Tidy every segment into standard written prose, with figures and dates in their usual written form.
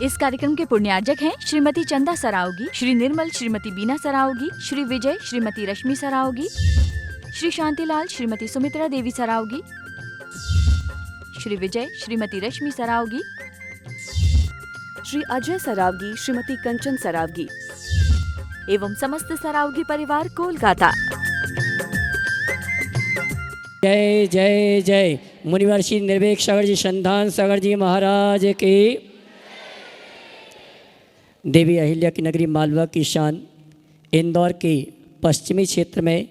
इस कार्यक्रम के पुण्यार्जक हैं श्रीमती चंदा सरावगी, श्री निर्मल श्रीमती बीना सरावगी, श्री विजय श्रीमती रश्मि सरावगी, श्री शांतिलाल श्रीमती सुमित्रा देवी सरावगी, श्री विजय श्रीमती रश्मि सरावगी, श्री अजय सरावगी, श्रीमती कंचन सरावगी एवं समस्त सरावगी परिवार कोलकाता। जय जय जय मुनिवर श्री निर्वेक सागर जी संधान सागर जी महाराज की। देवी अहिल्या की नगरी मालवा की शान इंदौर के पश्चिमी क्षेत्र में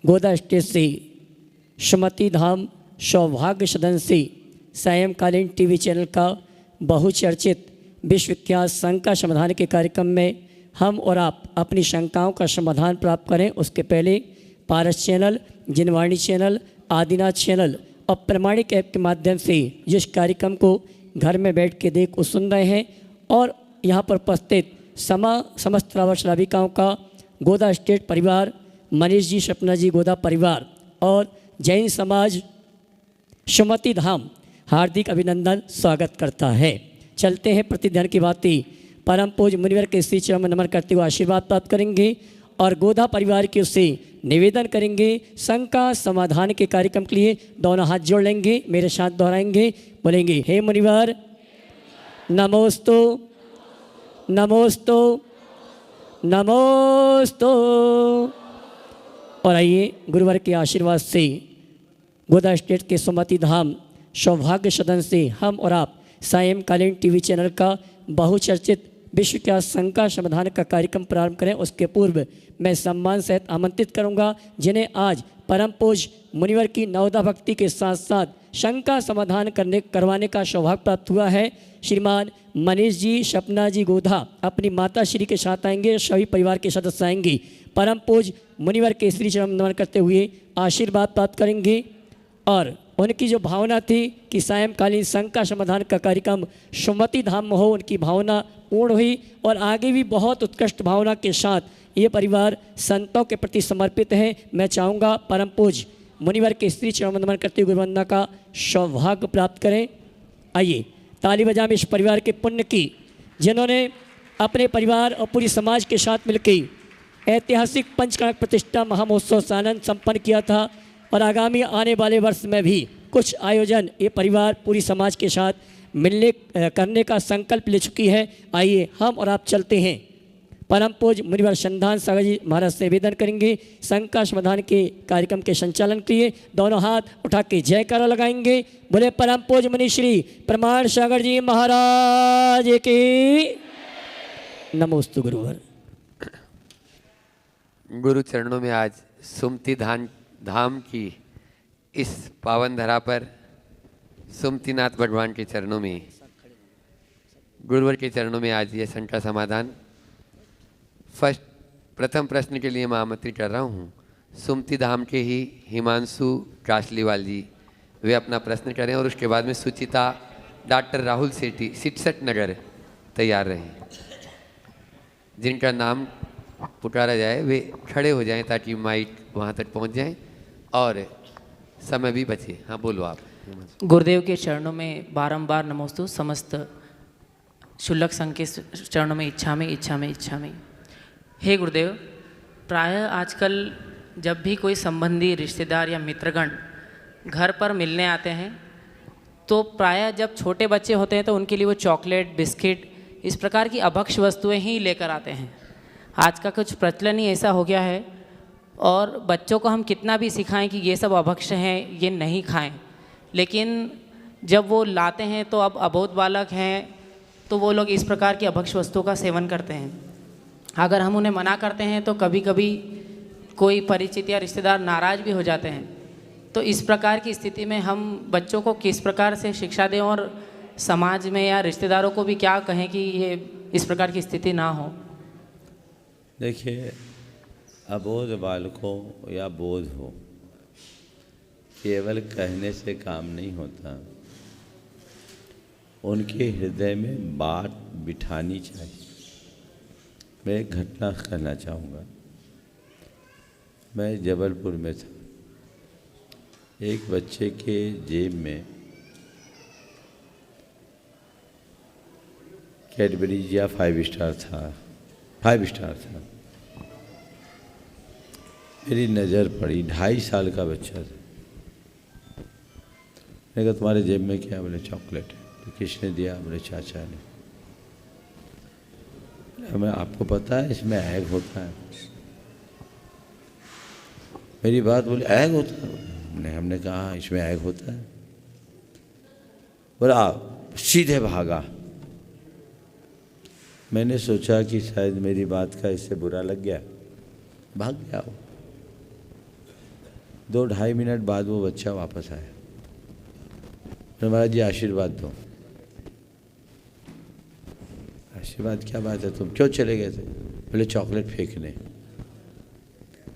गोदा स्टेट से सुमति धाम सौभाग्य सदन से सायंकालीन टीवी चैनल का बहुचर्चित विश्वविख्यात शंका समाधान के कार्यक्रम में हम और आप अपनी शंकाओं का समाधान प्राप्त करें। उसके पहले पारस चैनल, जिनवाणी चैनल, आदिनाथ चैनल और प्रमाणिक ऐप के माध्यम से जिस कार्यक्रम को घर में बैठ के देख सुन रहे हैं और यहाँ पर उपस्थित समस्त श्रावक श्राविकाओं का गोदा स्टेट परिवार, मनीष जी, सपना जी गोदा परिवार और जैन समाज सुमति धाम हार्दिक अभिनंदन स्वागत करता है। चलते हैं प्रतिध्यान की बातें। परम पूज्य मुनिवर के श्री चरण में नमन करते हुए आशीर्वाद प्राप्त करेंगे और गोदा परिवार की उससे निवेदन करेंगे शंका समाधान के कार्यक्रम के लिए दोनों हाथ जोड़ लेंगे, मेरे साथ दोहराएंगे, बोलेंगे हे मुनिवर नमोस्तु नमोस्तु नमोस्तु। और आइए गुरुवर के आशीर्वाद से गोदा स्टेट के सुमति धाम सौभाग्य सदन से हम और आप सायंकालीन टीवी चैनल का बहुचर्चित विश्व का शंका समाधान का कार्यक्रम प्रारंभ करें। उसके पूर्व मैं सम्मान सहित आमंत्रित करूंगा जिन्हें आज परम पूज्य मुनिवर की नवदा भक्ति के साथ साथ शंका समाधान करवाने का सौभाग्य प्राप्त हुआ है। श्रीमान मनीष जी, सपना जी गोधा अपनी माता श्री के साथ आएंगे, सभी परिवार के सदस्य आएंगे। परम पूज्य मुनिवर के श्री चरण नमन करते हुए आशीर्वाद प्राप्त करेंगे और उनकी जो भावना थी कि सायंकालीन शंका समाधान का कार्यक्रम सुमति धाम में हो, उनकी भावना पूर्ण हुई और आगे भी बहुत उत्कृष्ट भावना के साथ ये परिवार संतों के प्रति समर्पित है। मैं चाहूँगा परम पूज्य मुनिवर के श्री चरण नमन करते हुए वंदना का सौभाग्य प्राप्त करें। आइए ताली बजाएं इस परिवार के पुण्य की जिन्होंने अपने परिवार और पूरी समाज के साथ मिलकर ऐतिहासिक पंचकनक प्रतिष्ठा महामहोत्सव से आनंद संपन्न किया था और आगामी आने वाले वर्ष में भी कुछ आयोजन ये परिवार पूरी समाज के साथ मिलने करने का संकल्प ले चुकी है। आइए हम और आप चलते हैं परम पूज्य मुनिवर संधान सागर जी महाराज से निवेदन करेंगे शंका समाधान के कार्यक्रम के संचालन के लिए दोनों हाथ उठा के जयकारा लगाएंगे। बोले परम पूज्य मुनि श्री प्रमाण सागर जी महाराज की। नमोस्तु गुरुवर। गुरु चरणों में आज सुमति धाम की इस पावन धरा पर सुमतिनाथ भगवान के चरणों में, गुरुवर के चरणों में आज ये शंका समाधान प्रथम प्रश्न के लिए मैं आमंत्रित कर रहा हूँ। सुमति धाम के ही हिमांशु कासलीवाल जी वे अपना प्रश्न करें और उसके बाद में सुचिता डॉक्टर राहुल सेठी 67 नगर तैयार रहें। जिनका नाम पुकारा जाए वे खड़े हो जाएं ताकि माइक वहाँ तक पहुँच जाएं और समय भी बचे। हाँ बोलो आप। गुरुदेव के चरणों में बारंबार नमोस्तु। समस्त शुल्लक संघ के चरणों में इच्छा में इच्छा में इच्छा में। हे गुरुदेव, प्रायः आजकल जब भी कोई संबंधी रिश्तेदार या मित्रगण घर पर मिलने आते हैं तो प्रायः जब छोटे बच्चे होते हैं तो उनके लिए वो चॉकलेट, बिस्किट इस प्रकार की अभक्ष वस्तुएं ही लेकर आते हैं। आज का कुछ प्रचलन ही ऐसा हो गया है और बच्चों को हम कितना भी सिखाएं कि ये सब अभक्ष हैं, ये नहीं खाएं, लेकिन जब वो लाते हैं तो अब अबोध बालक हैं तो वो लोग इस प्रकार की अभक्ष वस्तुओं का सेवन करते हैं। अगर हम उन्हें मना करते हैं तो कभी कभी कोई परिचित या रिश्तेदार नाराज़ भी हो जाते हैं। तो इस प्रकार की स्थिति में हम बच्चों को किस प्रकार से शिक्षा दें और समाज में या रिश्तेदारों को भी क्या कहें कि ये इस प्रकार की स्थिति ना हो? देखिए, अबोध बालकों या बोध हो, केवल कहने से काम नहीं होता, उनके हृदय में बात बिठानी चाहिए। मैं एक घटना कहना चाहूँगा। मैं जबलपुर में था, एक बच्चे के जेब में कैडबरीज या 5 स्टार था, 5 स्टार था। मेरी नज़र पड़ी, 2.5 साल का बच्चा था। मैंने कहा तुम्हारे जेब में क्या? बोले चॉकलेट। तो किसने दिया? बोले चाचा ने। हमें आपको पता है इसमें एग होता है? मेरी बात बोले एग होता है? हमने कहा इसमें एग होता है। बोला सीधे भागा। मैंने सोचा कि शायद मेरी बात का इससे बुरा लग गया, भाग गया वो। 2-2.5 मिनट बाद वो बच्चा वापस आया। महाराज जी आशीर्वाद दो। आशीर्वाद क्या बात है, तुम क्यों चले गए थे? बोले चॉकलेट फेंकने।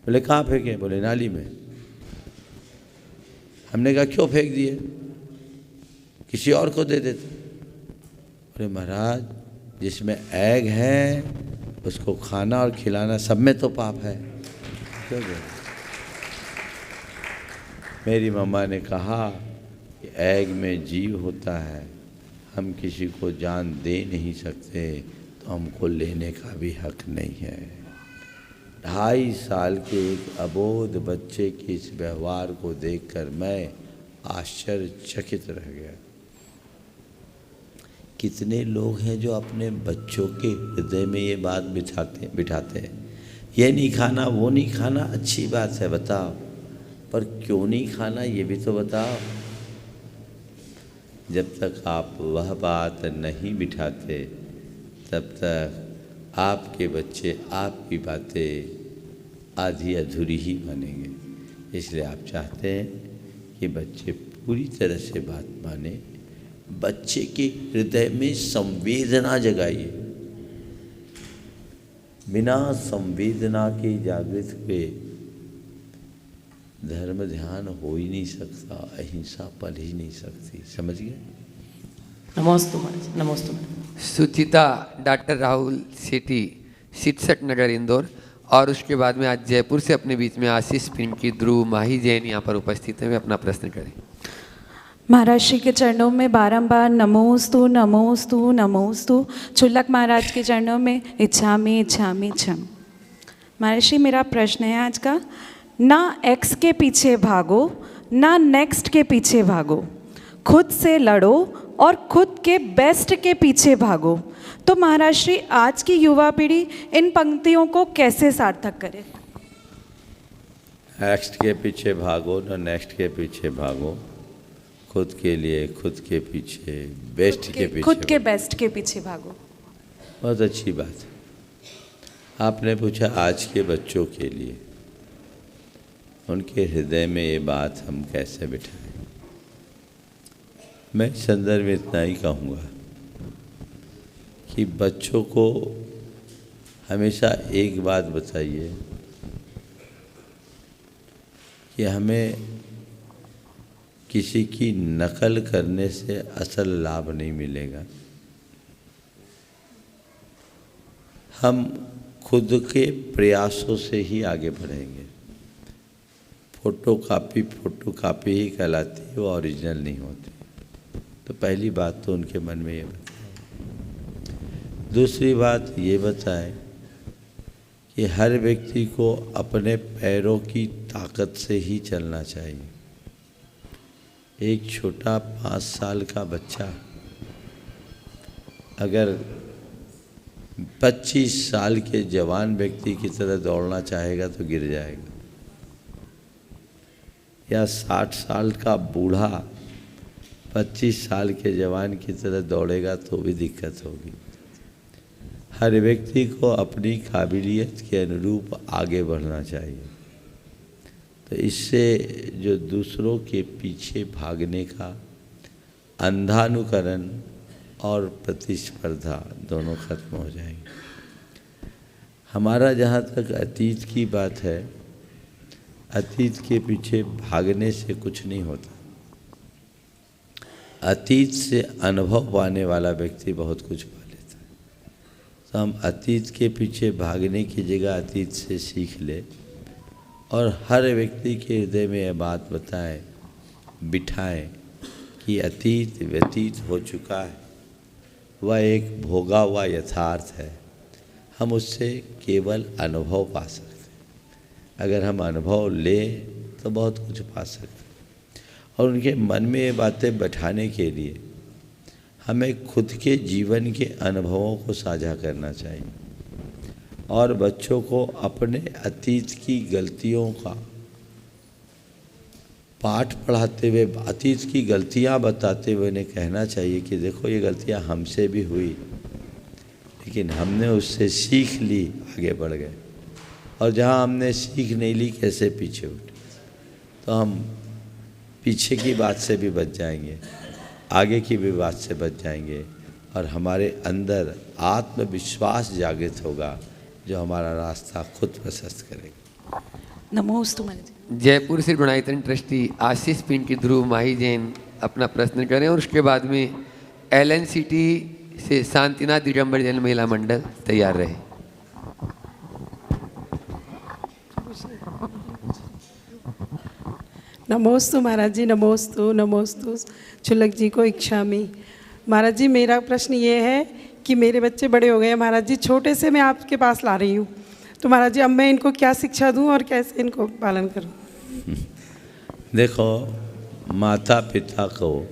बोले कहाँ फेंके? बोले नाली में। हमने कहा क्यों फेंक दिए? किसी और को दे देते। बोले महाराज जिसमें एग है उसको खाना और खिलाना सब में तो पाप है, क्यों दे? मेरी मम्मा ने कहा कि एग में जीव होता है, हम किसी को जान दे नहीं सकते तो हमको लेने का भी हक नहीं है। 2.5 साल के एक अबोध बच्चे के इस व्यवहार को देखकर मैं आश्चर्यचकित रह गया। कितने लोग हैं जो अपने बच्चों के हृदय में ये बात बिठाते हैं, ये नहीं खाना वो नहीं खाना, अच्छी बात है बताओ, पर क्यों नहीं खाना ये भी तो बताओ। जब तक आप वह बात नहीं बिठाते तब तक आपके बच्चे आपकी बातें आधी अधूरी ही मानेंगे। इसलिए आप चाहते हैं कि बच्चे पूरी तरह से बात माने, बच्चे के हृदय में संवेदना जगाइए। बिना संवेदना के जागृत हुए धर्म ध्यान हो ही नहीं सकता, अहिंसा पल ही नहीं सकती। समझ गए? नमोस्तु महाराज, नमोस्तु महाराज। सुचिता डॉक्टर राहुल सेठी, 67 नगर इंदौर। और उसके बाद में आज जयपुर से अपने बीच में आशीष पिंड की ध्रुव माही जैन यहाँ पर उपस्थित हैं। वे अपना प्रश्न करें। महाराज श्री के चरणों में बारंबार नमोस्तु नमोस्तु नमोस्तु। छुल्लक महाराज के चरणों में इच्छामि इच्छामि इच्छामि। महाराज श्री मेरा प्रश्न है आज का, ना एक्स के पीछे भागो ना नेक्स्ट के पीछे भागो, खुद से लड़ो और खुद के बेस्ट के पीछे भागो। तो महाराज श्री आज की युवा पीढ़ी इन पंक्तियों को कैसे सार्थक करे? नेक्स्ट के पीछे भागो ना नेक्स्ट के पीछे भागो, खुद के लिए खुद के पीछे, बेस्ट के पीछे, खुद के बेस्ट के पीछे भागो। बहुत अच्छी बात। आपने पूछा आज के बच्चों के लिए, उनके हृदय में ये बात हम कैसे बिठाएं। मैं इस संदर्भ में इतना ही कहूँगा कि बच्चों को हमेशा एक बात बताइए कि हमें किसी की नकल करने से असल लाभ नहीं मिलेगा। हम खुद के प्रयासों से ही आगे बढ़ेंगे। फोटोकॉपी ही कहलाती है, वो ओरिजिनल नहीं होती। तो पहली बात तो उनके मन में ये बताएं। दूसरी बात ये बताएं कि हर व्यक्ति को अपने पैरों की ताकत से ही चलना चाहिए। एक छोटा 5 साल का बच्चा अगर 25 साल के जवान व्यक्ति की तरह दौड़ना चाहेगा तो गिर जाएगा, या 60 साल का बूढ़ा 25 साल के जवान की तरह दौड़ेगा तो भी दिक्कत होगी। हर व्यक्ति को अपनी काबिलियत के अनुरूप आगे बढ़ना चाहिए। तो इससे जो दूसरों के पीछे भागने का अंधानुकरण और प्रतिस्पर्धा दोनों खत्म हो जाएंगे। हमारा जहाँ तक अतीत की बात है, अतीत के पीछे भागने से कुछ नहीं होता। अतीत से अनुभव पाने वाला व्यक्ति बहुत कुछ पा लेता है। तो हम अतीत के पीछे भागने की जगह अतीत से सीख ले और हर व्यक्ति के हृदय में यह बात बताएं, बिठाएं कि अतीत व्यतीत हो चुका है वह एक भोगा हुआ यथार्थ है। हम उससे केवल अनुभव पा सकते हैं। अगर हम अनुभव लें तो बहुत कुछ पा सकते हैं। और उनके मन में ये बातें बैठाने के लिए हमें खुद के जीवन के अनुभवों को साझा करना चाहिए और बच्चों को अपने अतीत की गलतियों का पाठ पढ़ाते हुए, अतीत की गलतियां बताते हुए उन्हें कहना चाहिए कि देखो ये गलतियां हमसे भी हुई, लेकिन हमने उससे सीख ली, आगे बढ़ गए। और जहां हमने सीख नहीं ली, कैसे पीछे उठे, तो हम पीछे की बात से भी बच जाएंगे, आगे की भी बात से बच जाएंगे और हमारे अंदर आत्मविश्वास जागृत होगा जो हमारा रास्ता खुद प्रशस्त करेगा। नमोस्तु महाराज जी। जयपुर से गुणायतन ट्रस्टी आशीष पिंड की ध्रुव माही जैन अपना प्रश्न करें और उसके बाद में LNCT से शांतिनाथ दिगंबर जैन महिला मंडल तैयार रहे। नमोस्तु महाराज जी, नमोस्तु नमोस्तु। छुल्लक जी को इच्छामि। महाराज जी, मेरा प्रश्न ये है कि मेरे बच्चे बड़े हो गए हैं महाराज जी, छोटे से मैं आपके पास ला रही हूँ, तो महाराज जी अब मैं इनको क्या शिक्षा दूँ और कैसे इनको पालन करूँ? देखो, माता पिता को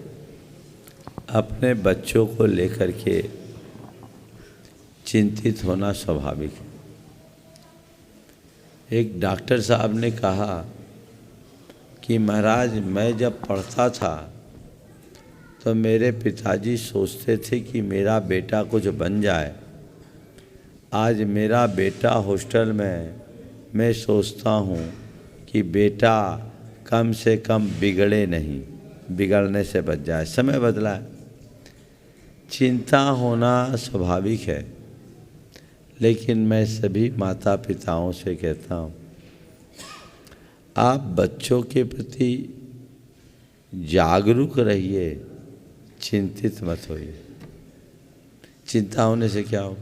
अपने बच्चों को लेकर के चिंतित होना स्वाभाविक है। एक डॉक्टर साहब ने कहा कि महाराज मैं जब पढ़ता था तो मेरे पिताजी सोचते थे कि मेरा बेटा कुछ बन जाए। आज मेरा बेटा हॉस्टल में, मैं सोचता हूँ कि बेटा कम से कम बिगड़े नहीं, बिगड़ने से बच जाए। समय बदला है, चिंता होना स्वाभाविक है, लेकिन मैं सभी माता पिताओं से कहता हूँ आप बच्चों के प्रति जागरूक रहिए, चिंतित मत होइए। चिंता होने से क्या हो?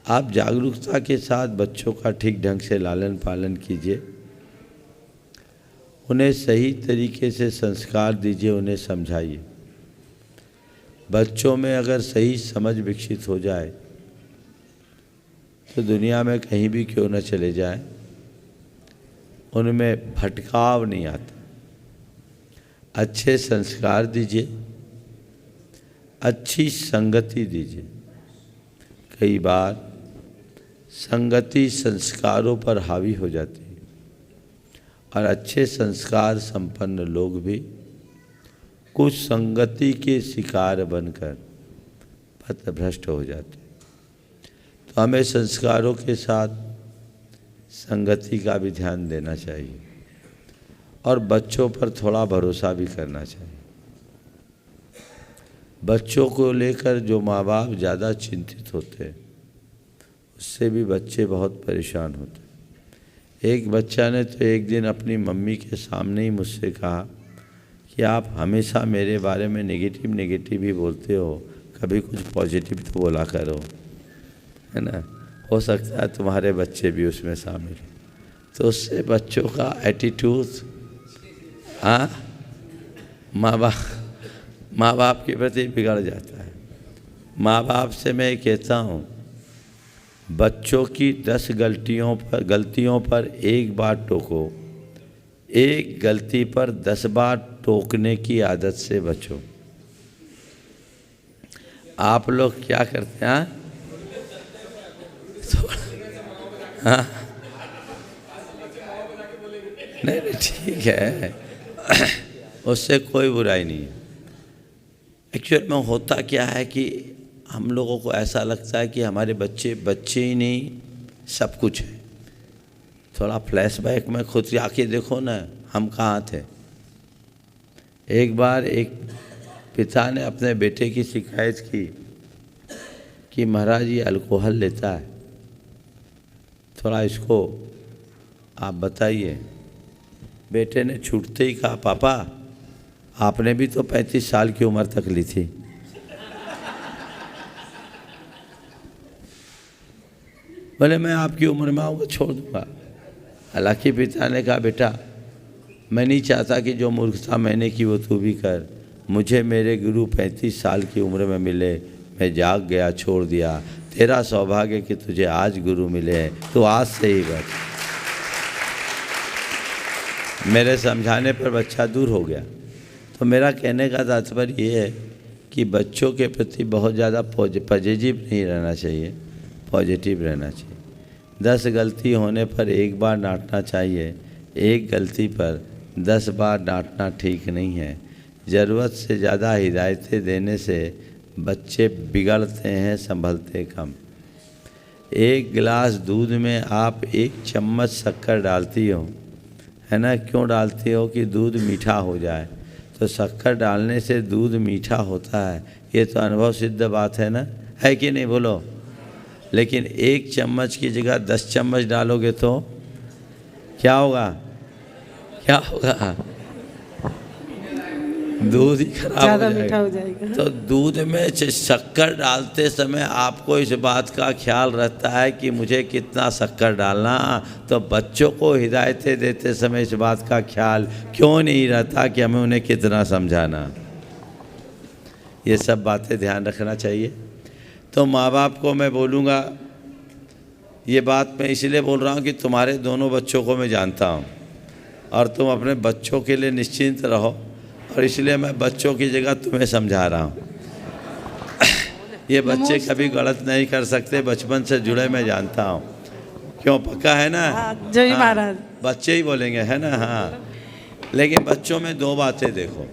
आप जागरूकता के साथ बच्चों का ठीक ढंग से लालन पालन कीजिए, उन्हें सही तरीके से संस्कार दीजिए, उन्हें समझाइए। बच्चों में अगर सही समझ विकसित हो जाए तो दुनिया में कहीं भी क्यों न चले जाए, उनमें भटकाव नहीं आता। अच्छे संस्कार दीजिए, अच्छी संगति दीजिए। कई बार संगति संस्कारों पर हावी हो जाती है और अच्छे संस्कार संपन्न लोग भी कुछ संगति के शिकार बनकर पथभ्रष्ट हो जाते हैं। तो हमें संस्कारों के साथ संगति का भी ध्यान देना चाहिए और बच्चों पर थोड़ा भरोसा भी करना चाहिए। बच्चों को लेकर जो माँ बाप ज़्यादा चिंतित होते हैं उससे भी बच्चे बहुत परेशान होते हैं। एक बच्चा ने तो एक दिन अपनी मम्मी के सामने ही मुझसे कहा कि आप हमेशा मेरे बारे में नेगेटिव ही बोलते हो, कभी कुछ पॉजिटिव तो बोला करो, है ना। हो सकता है तुम्हारे बच्चे भी उसमें शामिल हैं। तो उससे बच्चों का एटीट्यूड माँ बाप के प्रति बिगड़ जाता है। माँ बाप से मैं कहता हूँ बच्चों की 10 गलतियों पर एक बार टोको, एक गलती पर 10 बार टोकने की आदत से बचो। आप लोग क्या करते हैं? हाँ, नहीं ठीक है, उससे कोई बुराई नहीं है। एक्चुअल में होता क्या है कि हम लोगों को ऐसा लगता है कि हमारे बच्चे ही नहीं सब कुछ है। थोड़ा फ्लैशबैक में खुद आके देखो ना, हम कहाँ थे। एक बार एक पिता ने अपने बेटे की शिकायत की कि महाराज ये अल्कोहल लेता है, थोड़ा इसको आप बताइए। बेटे ने छूटते ही कहा, पापा आपने भी तो 35 साल की उम्र तक ली थी। बोले मैं आपकी उम्र में आऊँगा छोड़ दूँगा। हालांकि पिता ने कहा बेटा मैं नहीं चाहता कि जो मूर्खता मैंने की वो तू भी कर, मुझे मेरे गुरु 35 साल की उम्र में मिले, मैं जाग गया, छोड़ दिया। तेरा सौभाग्य कि तुझे आज गुरु मिले हैं, तो आज से ही बच। मेरे समझाने पर बच्चा दूर हो गया। तो मेरा कहने का तात्पर्य ये है कि बच्चों के प्रति बहुत ज़्यादा पॉजिटिव नहीं रहना चाहिए, पॉजिटिव रहना चाहिए। 10 गलती होने पर एक बार डांटना चाहिए, एक गलती पर 10 बार डांटना ठीक नहीं है। ज़रूरत से ज़्यादा हिदायतें देने से बच्चे बिगड़ते हैं, संभलते कम। एक गिलास दूध में आप 1 चम्मच शक्कर डालती हो, है ना? क्यों डालती हो? कि दूध मीठा हो जाए। तो शक्कर डालने से दूध मीठा होता है, ये तो अनुभव सिद्ध बात है ना, है कि नहीं? बोलो। लेकिन 1 चम्मच की जगह 10 चम्मच डालोगे तो क्या होगा? क्या होगा? दूध ही खराब ज़्यादा हो मीठा हो जाएगा। जाएगा। तो दूध में शक्कर डालते समय आपको इस बात का ख्याल रहता है कि मुझे कितना शक्कर डालना, तो बच्चों को हिदायतें देते समय इस बात का ख्याल क्यों नहीं रहता कि हमें उन्हें कितना समझाना। ये सब बातें ध्यान रखना चाहिए। तो माँ बाप को मैं बोलूँगा, ये बात मैं इसलिए बोल रहा हूँ कि तुम्हारे दोनों बच्चों को मैं जानता हूँ और तुम अपने बच्चों के लिए निश्चिंत रहो, और इसलिए मैं बच्चों की जगह तुम्हें समझा रहा हूँ। ये बच्चे कभी गलत नहीं कर सकते, बचपन से जुड़े मैं जानता हूँ। क्यों? पक्का है ना? जय महाराज। बच्चे ही बोलेंगे, है ना? हाँ। लेकिन बच्चों में 2 बातें देखो।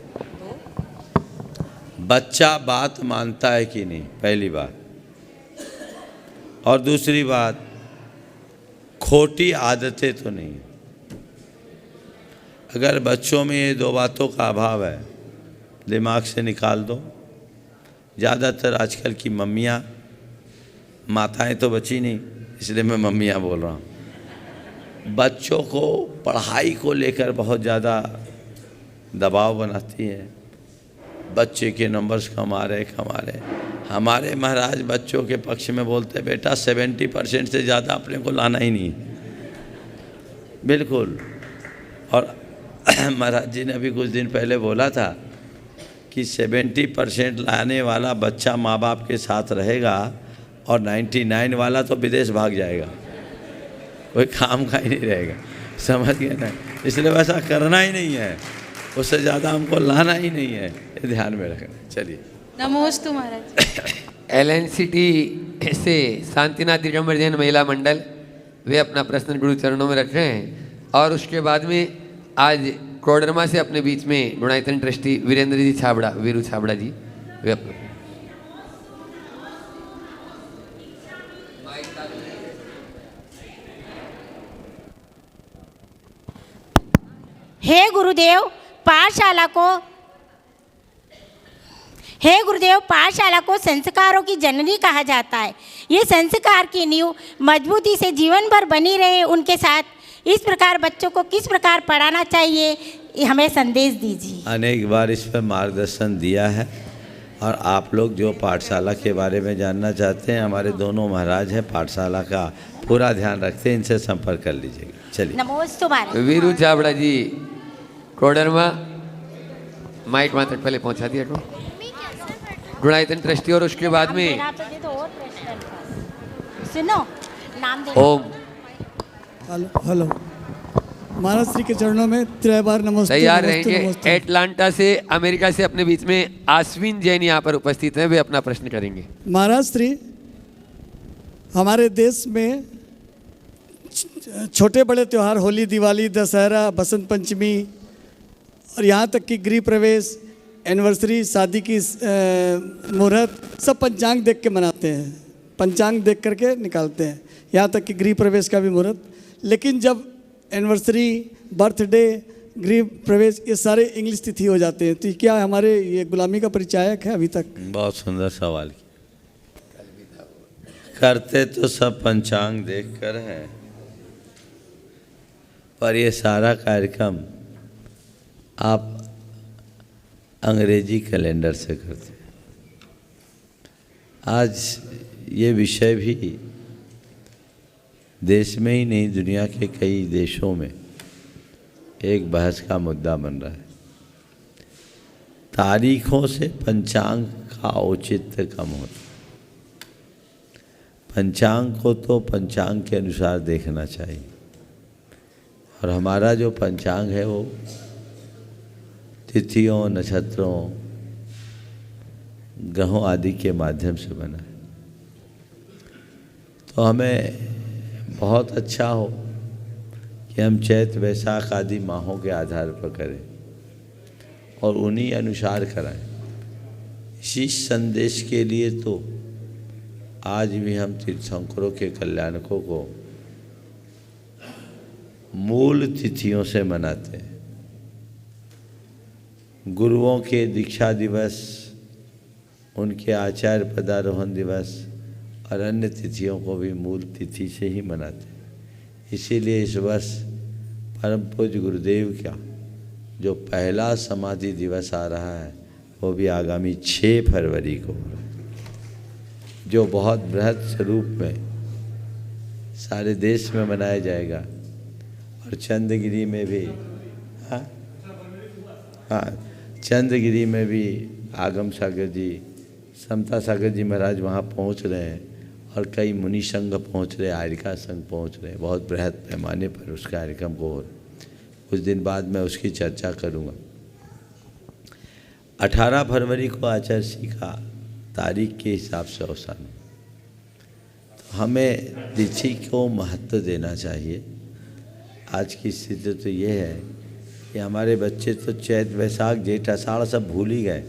बच्चा बात मानता है कि नहीं, पहली बात। और दूसरी बात, खोटी आदतें तो नहीं। अगर बच्चों में ये 2 बातों का अभाव है, दिमाग से निकाल दो। ज़्यादातर आजकल की मम्मियाँ, माताएं तो बची नहीं, इसलिए मैं मम्मियाँ बोल रहा हूँ, बच्चों को पढ़ाई को लेकर बहुत ज़्यादा दबाव बनाती हैं। बच्चे के नंबर्स कम आ रहे। हमारे महाराज बच्चों के पक्ष में बोलते, बेटा 70% से ज़्यादा अपने को लाना ही नहीं। बिल्कुल। और महाराज जी ने अभी कुछ दिन पहले बोला था कि 70% लाने वाला बच्चा माँ बाप के साथ रहेगा और 99 वाला तो विदेश भाग जाएगा, कोई काम का ही नहीं रहेगा। समझ गए ना? इसलिए वैसा करना ही नहीं है, उससे ज़्यादा हमको लाना ही नहीं है, ये ध्यान में रखना। चलिए। नमोस्तु महाराज। LNCT से शांतिनाथ दिगंबर जैन महिला मंडल, वे अपना प्रश्न गुरु चरणों में रख रहे हैं। और उसके बाद में आज कोडरमा से अपने बीच में गुणायतन ट्रस्टी वीरेंद्र जी छाबड़ा, वीरू छाबड़ा जी, वे अपना हे गुरुदेव, पाठशाला को संस्कारों की जननी कहा जाता है। ये संस्कार की नींव मजबूती से जीवन भर बनी रहे, उनके साथ इस प्रकार बच्चों को किस प्रकार पढ़ाना चाहिए, हमें संदेश दीजिए। अनेक बार इस पर मार्गदर्शन दिया है, और आप लोग जो पाठशाला के बारे में जानना चाहते हैं, हमारे दोनों महाराज हैं, पाठशाला का पूरा ध्यान रखते हैं, इनसे संपर्क कर लीजिएगा। चलिए। नमोस्तु महाराज। वीरू छाबड़ा जी, कोडरमा, माइक वहाँ तक पहले पहुँचा दिया को गुणायतन ट्रस्टी। और उसके बाद में सुनो नाम दे। ओम। हेलो महाराज श्री के चरणों में 3 बार नमस्ते। तैयार रहेंगे। एटलांटा से, अमेरिका से अपने बीच में आश्विन जैन यहाँ पर उपस्थित हैं, वे अपना प्रश्न करेंगे। महाराज श्री, हमारे देश में छोटे बड़े त्यौहार, होली, दिवाली, दशहरा, बसंत पंचमी और यहाँ तक कि गृह प्रवेश, एनिवर्सरी, शादी की मुहूर्त, सब पंचांग देख के मनाते हैं, पंचांग देख करके निकालते हैं, यहाँ तक कि गृह प्रवेश का भी मुहूर्त। लेकिन जब एनिवर्सरी, बर्थडे, गृह प्रवेश, ये सारे इंग्लिश तिथि हो जाते हैं, तो क्या हमारे ये गुलामी का परिचायक है अभी तक? बहुत सुंदर सवाल किया। करते तो सब पंचांग देख कर हैं, पर ये सारा कार्यक्रम आप अंग्रेजी कैलेंडर से करते हैं। आज ये विषय भी देश में ही नहीं, दुनिया के कई देशों में एक बहस का मुद्दा बन रहा है। तारीखों से पंचांग का औचित्य कम होता। पंचांग को तो पंचांग के अनुसार देखना चाहिए, और हमारा जो पंचांग है वो तिथियों, नक्षत्रों, ग्रहों आदि के माध्यम से बना है। तो हमें बहुत अच्छा हो कि हम चैत वैशाख आदि माहों के आधार पर करें और उन्हीं अनुसार कराएं। इसी संदेश के लिए तो आज भी हम तीर्थंकरों के कल्याणकों को मूल तिथियों से मनाते हैं। गुरुओं के दीक्षा दिवस, उनके आचार्य पदारोहण दिवस और अन्य तिथियों को भी मूल तिथि से ही मनाते हैं। इसीलिए इस वर्ष परम पूज्य गुरुदेव का जो पहला समाधि दिवस आ रहा है वो भी आगामी 6 फरवरी को, जो बहुत बृहद स्वरूप में सारे देश में मनाया जाएगा। और चंद्रगिरी में भी चंद्रगिरी में भी आगम सागर जी, समता सागर जी महाराज वहाँ पहुँच रहे हैं और कई मुनि संघ पहुँच रहे, आर्यिका संघ पहुँच रहे हैं। बहुत बृहद पैमाने पर उस कार्यक्रम को हो रहा है। कुछ दिन बाद मैं उसकी चर्चा करूँगा। 18 फरवरी को आचार्य श्री का तारीख के हिसाब से अवसान। तो हमें तिथि को महत्व देना चाहिए। आज की स्थिति तो ये है कि हमारे बच्चे तो चैत वैशाख जेठ आषाढ़ सब भूल ही गए,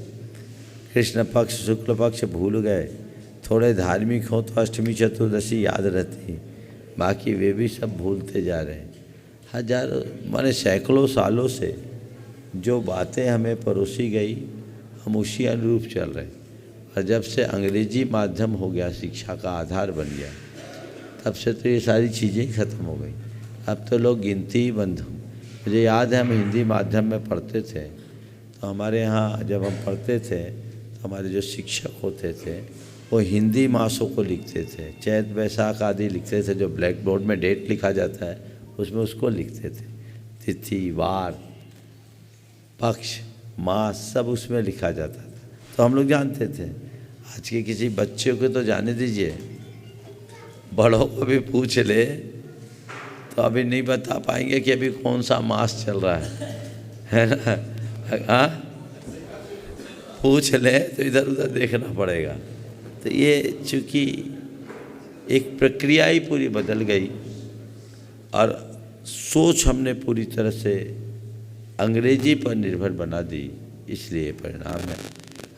कृष्ण पक्ष शुक्ल पक्ष भूल गए। थोड़े धार्मिक हो तो अष्टमी चतुर्दशी याद रहती, बाकी वे भी सब भूलते जा रहे हैं। हजारों माने सैकड़ों सालों से जो बातें हमें परोसी गई हम उसी अनुरूप चल रहे हैं। और जब से अंग्रेजी माध्यम हो गया, शिक्षा का आधार बन गया, तब से तो ये सारी चीज़ें ही ख़त्म हो गई। अब तो लोग गिनती ही बंद हो। मुझे याद है हम हिंदी माध्यम में पढ़ते थे, तो हमारे यहाँ जब हम पढ़ते थे तो हमारे जो शिक्षक होते थे वो हिंदी मासों को लिखते थे, चैत वैशाख आदि लिखते थे। जो ब्लैक बोर्ड में डेट लिखा जाता है उसमें उसको लिखते थे, तिथि, वार, पक्ष, मास सब उसमें लिखा जाता था। तो हम लोग जानते थे। आज के किसी बच्चे को तो जाने दीजिए, बड़ों को भी पूछ ले तो अभी नहीं बता पाएंगे कि अभी कौन सा मास चल रहा है ना। हाँ, पूछ ले तो इधर उधर देखना पड़ेगा। तो ये चूँकि एक प्रक्रिया ही पूरी बदल गई और सोच हमने पूरी तरह से अंग्रेजी पर निर्भर बना दी, इसलिए परिणाम है।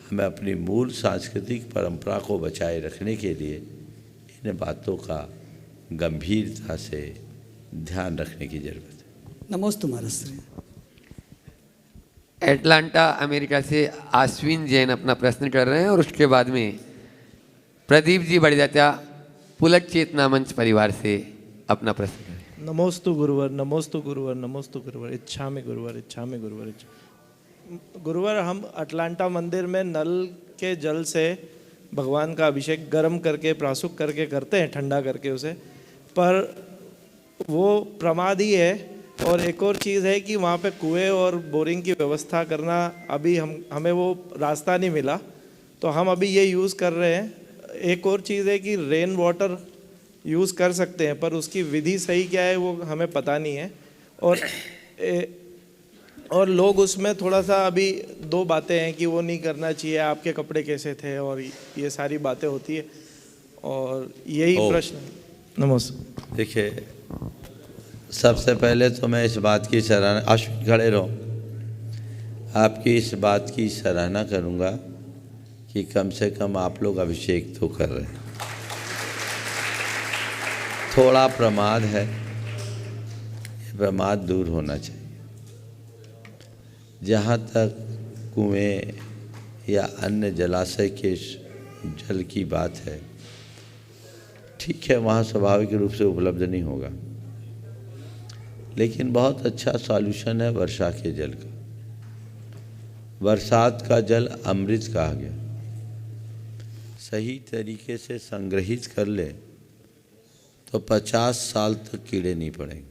हमें अपनी मूल सांस्कृतिक परंपरा को बचाए रखने के लिए इन बातों का गंभीरता से ध्यान रखने की जरूरत है। नमोस्तु महाराज। एटलांटा अमेरिका से आश्विन जैन अपना प्रश्न कर रहे हैं और उसके बाद में प्रदीप जी बड़जात्या पुलक चेतना मंच परिवार से अपना प्रश्न करें। नमोस्तु गुरुवर, नमोस्तु गुरुवर, नमोस्तु गुरुवर, इच्छामि गुरुवर, इच्छामि गुरुवर। गुरुवर, हम अटलांटा मंदिर में नल के जल से भगवान का अभिषेक गर्म करके प्रासुक करके करते हैं, ठंडा करके उसे, पर वो प्रमाद ही है। और एक और चीज़ है कि वहाँ पे कुएं और बोरिंग की व्यवस्था करना, अभी हमें वो रास्ता नहीं मिला, तो हम अभी ये यूज़ कर रहे हैं। एक और चीज़ है कि रेन वाटर यूज़ कर सकते हैं, पर उसकी विधि सही क्या है वो हमें पता नहीं है। और लोग उसमें थोड़ा सा अभी 2 बातें हैं कि वो नहीं करना चाहिए, आपके कपड़े कैसे थे, और ये सारी बातें होती है। और यही प्रश्न है। नमस्ते। देखिए, सबसे पहले तो मैं इस बात की सराहना, अश्विन खड़े रहो, आपकी इस बात की सराहना करूँगा कि कम से कम आप लोग अभिषेक तो कर रहे हैं। थोड़ा प्रमाद है, ये प्रमाद दूर होना चाहिए। जहाँ तक कुएं या अन्य जलाशय के जल की बात है, ठीक है, वहाँ स्वाभाविक रूप से उपलब्ध नहीं होगा, लेकिन बहुत अच्छा सॉल्यूशन है वर्षा के जल का। बरसात का जल अमृत कहा गया, सही तरीके से संग्रहित कर ले तो 50 साल तक कीड़े नहीं पड़ेंगे।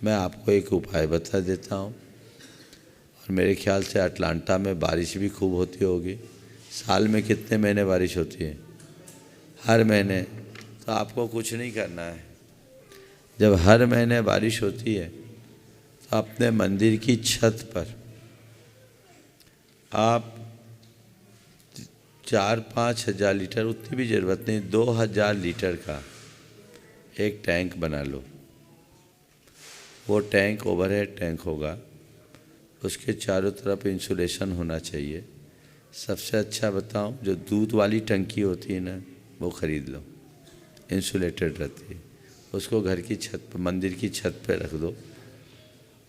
मैं आपको एक उपाय बता देता हूँ, और मेरे ख्याल से अटलांटा में बारिश भी खूब होती होगी। साल में कितने महीने बारिश होती है? हर महीने। तो आपको कुछ नहीं करना है। जब हर महीने बारिश होती है तो अपने मंदिर की छत पर आप 4-5 हज़ार लीटर, उतनी भी ज़रूरत नहीं, 2000 लीटर का एक टैंक बना लो। वो टैंक ओवरहेड टैंक होगा, उसके चारों तरफ इंसुलेशन होना चाहिए। सबसे अच्छा बताऊं, जो दूध वाली टंकी होती है ना, वो ख़रीद लो, इंसुलेटेड रहती है। उसको घर की छत पर, मंदिर की छत पर रख दो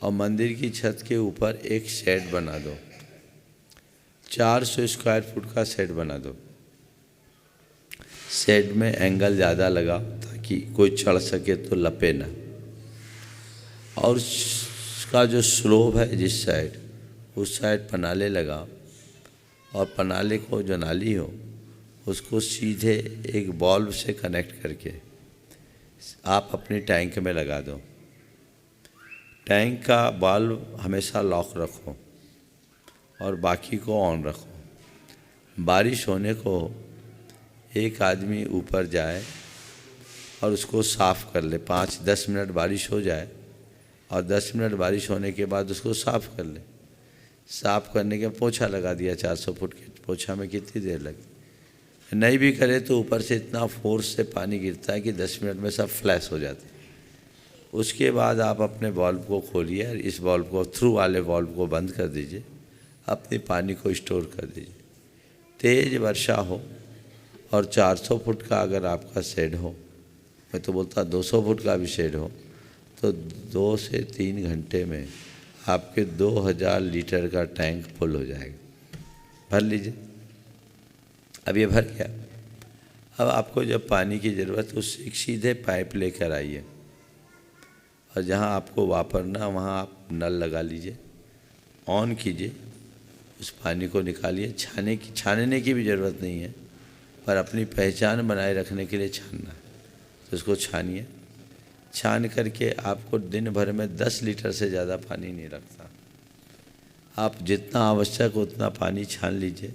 और मंदिर की छत के ऊपर एक शेड बना दो। 400 स्क्वायर फुट का शेड बना दो। शेड में एंगल ज़्यादा लगाओ ताकि कोई चढ़ सके तो लपे ना। और उसका जो स्लोप है जिस साइड, उस साइड पनाले लगाओ और पनाले को जो नाली हो उसको सीधे एक बॉल्व से कनेक्ट करके आप अपनी टैंक में लगा दो। टैंक का बल्ब हमेशा लॉक रखो और बाकी को ऑन रखो। बारिश होने को एक आदमी ऊपर जाए और उसको साफ़ कर ले। 5-10 मिनट बारिश हो जाए और 10 मिनट बारिश होने के बाद उसको साफ़ कर ले। साफ़ करने के पोछा लगा दिया। 400 फुट के पोछा में कितनी देर लगी? नहीं भी करे तो ऊपर से इतना फोर्स से पानी गिरता है कि 10 मिनट में सब फ्लैश हो जाते हैं। उसके बाद आप अपने बल्ब को खोलिए और इस बल्ब को, थ्रू वाले बल्ब को बंद कर दीजिए। अपने पानी को स्टोर कर दीजिए। तेज़ वर्षा हो और 400 फुट का अगर आपका शेड हो, मैं तो बोलता 200 फुट का भी शेड हो, तो 2 से 3 घंटे में आपके 2000 लीटर का टैंक फुल हो जाएगा। भर लीजिए। अब ये भर गया। अब आपको जब पानी की ज़रूरत है उससे एक सीधे पाइप लेकर आइए और जहाँ आपको वापरना वहाँ आप नल लगा लीजिए, ऑन कीजिए, उस पानी को निकालिए। छानने की भी ज़रूरत नहीं है, पर अपनी पहचान बनाए रखने के लिए छानना है तो उसको छानिए। छान करके आपको दिन भर में 10 लीटर से ज़्यादा पानी नहीं लगता। आप जितना आवश्यक उतना पानी छान लीजिए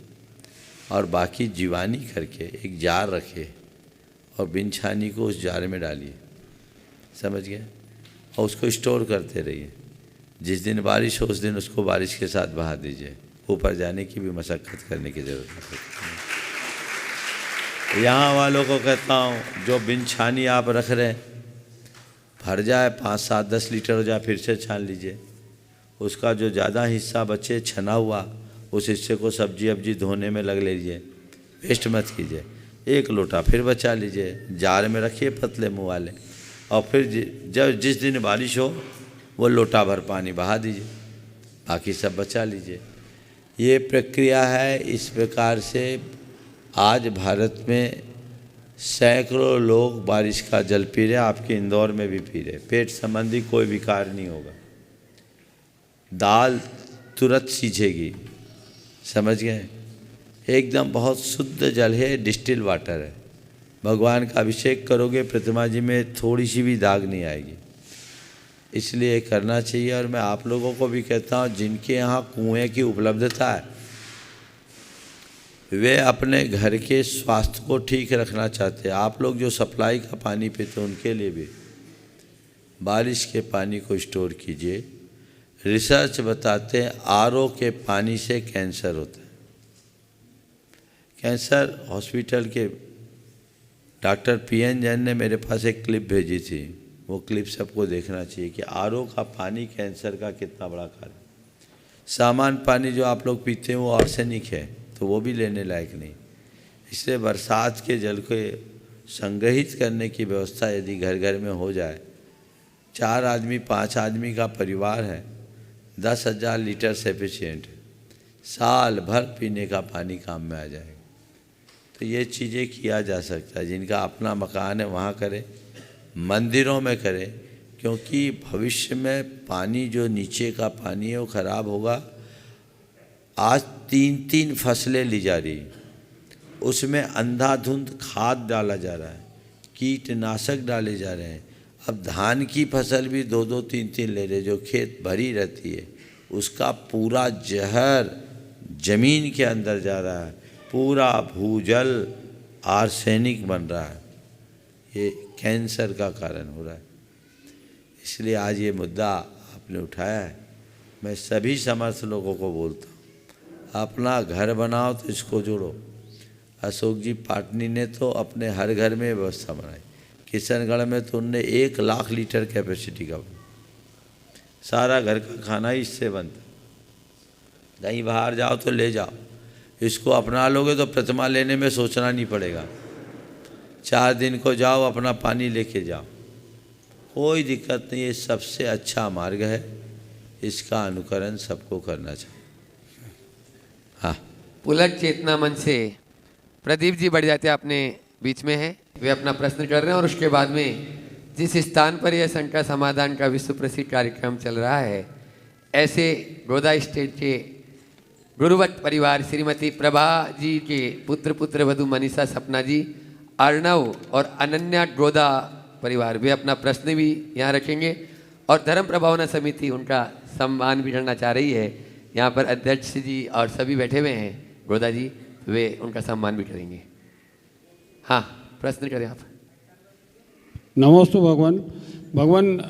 और बाकी जीवानी करके एक जार रखिए और बिन छानी को उस जार में डालिए। समझ गए? और उसको स्टोर करते रहिए। जिस दिन बारिश हो उस दिन उसको बारिश के साथ बहा दीजिए। ऊपर जाने की भी मशक्क़त करने की ज़रूरत नहीं। यहाँ वालों को कहता हूँ, जो बिन छानी आप रख रहे हैं, भर जाए 5-7-10 लीटर हो जाए, फिर से छान लीजिए। उसका जो ज़्यादा हिस्सा बचे छना हुआ, उस हिस्से को सब्जी अब्जी धोने में लग लीजिए, वेस्ट मत कीजिए। 1 लोटा फिर बचा लीजिए, जार में रखिए पतले मुँह वाले, और फिर जब जिस दिन बारिश हो वो लोटा भर पानी बहा दीजिए, बाकी सब बचा लीजिए। ये प्रक्रिया है। इस प्रकार से आज भारत में सैकड़ों लोग बारिश का जल पी रहे। आपके इंदौर में भी पी रहे। पेट संबंधी कोई विकार नहीं होगा। दाल तुरंत सीझेगी। समझ गए? एकदम बहुत शुद्ध जल है, डिस्टिल वाटर है। भगवान का अभिषेक करोगे, प्रतिमा जी में थोड़ी सी भी दाग नहीं आएगी। इसलिए करना चाहिए। और मैं आप लोगों को भी कहता हूँ, जिनके यहाँ कुएं की उपलब्धता है, वे अपने घर के स्वास्थ्य को ठीक रखना चाहते हैं। आप लोग जो सप्लाई का पानी पीते हैं, उनके लिए भी बारिश के पानी को स्टोर कीजिए। रिसर्च बताते हैं आरओ के पानी से कैंसर होता है। कैंसर हॉस्पिटल के डॉक्टर PN जैन ने मेरे पास एक क्लिप भेजी थी। वो क्लिप सबको देखना चाहिए कि आरओ का पानी कैंसर का कितना बड़ा कारण। सामान्य पानी जो आप लोग पीते हैं वो आर्सेनिक है, तो वो भी लेने लायक नहीं। इसलिए बरसात के जल को संग्रहित करने की व्यवस्था यदि घर घर में हो जाए, 4 आदमी 5 आदमी का परिवार है, 10,000 लीटर सफिशिएंट है। साल भर पीने का पानी काम में आ जाएगा। तो ये चीज़ें किया जा सकता है। जिनका अपना मकान है वहाँ करें, मंदिरों में करें, क्योंकि भविष्य में पानी जो नीचे का पानी है वो खराब होगा। आज 3-3 फसलें ली जा रही, उसमें अंधाधुंध खाद डाला जा रहा है, कीटनाशक डाले जा रहे हैं। अब धान की फसल भी 2-2, 3-3 ले रहे, जो खेत भरी रहती है उसका पूरा जहर जमीन के अंदर जा रहा है, पूरा भूजल आर्सेनिक बन रहा है, ये कैंसर का कारण हो रहा है। इसलिए आज ये मुद्दा आपने उठाया है। मैं सभी समर्थ लोगों को बोलता हूँ, अपना घर बनाओ तो इसको जोड़ो। अशोक जी पाटनी ने तो अपने हर घर में व्यवस्था बनाई। किशनगढ़ में तो उनने 1 लाख लीटर कैपेसिटी का सारा घर का खाना ही इससे बनता। कहीं बाहर जाओ तो ले जाओ, इसको अपना लोगे तो प्रतिमा लेने में सोचना नहीं पड़ेगा। 4 दिन को जाओ, अपना पानी लेके जाओ, कोई दिक्कत नहीं। ये सबसे अच्छा मार्ग है, इसका अनुकरण सबको करना चाहिए। हाँ, पुलक चेतना मन से प्रदीप जी बढ़ जाते अपने बीच में हैं, वे अपना प्रश्न कर रहे हैं और उसके बाद में जिस स्थान पर यह शंका समाधान का विश्व प्रसिद्ध कार्यक्रम चल रहा है, ऐसे गोदा स्टेट के गुरुवत परिवार श्रीमती प्रभा जी के पुत्र वधु मनीषा सपना जी, अर्णव और अनन्या गोदा परिवार, वे अपना प्रश्न भी यहाँ रखेंगे और धर्म प्रभावना समिति उनका सम्मान भी करना चाह रही है। यहाँ पर अध्यक्ष जी और सभी बैठे हुए हैं गोदा जी, वे उनका सम्मान भी करेंगे। हाँ, प्रश्न करें आप। नमोस्तु भगवान। भगवान,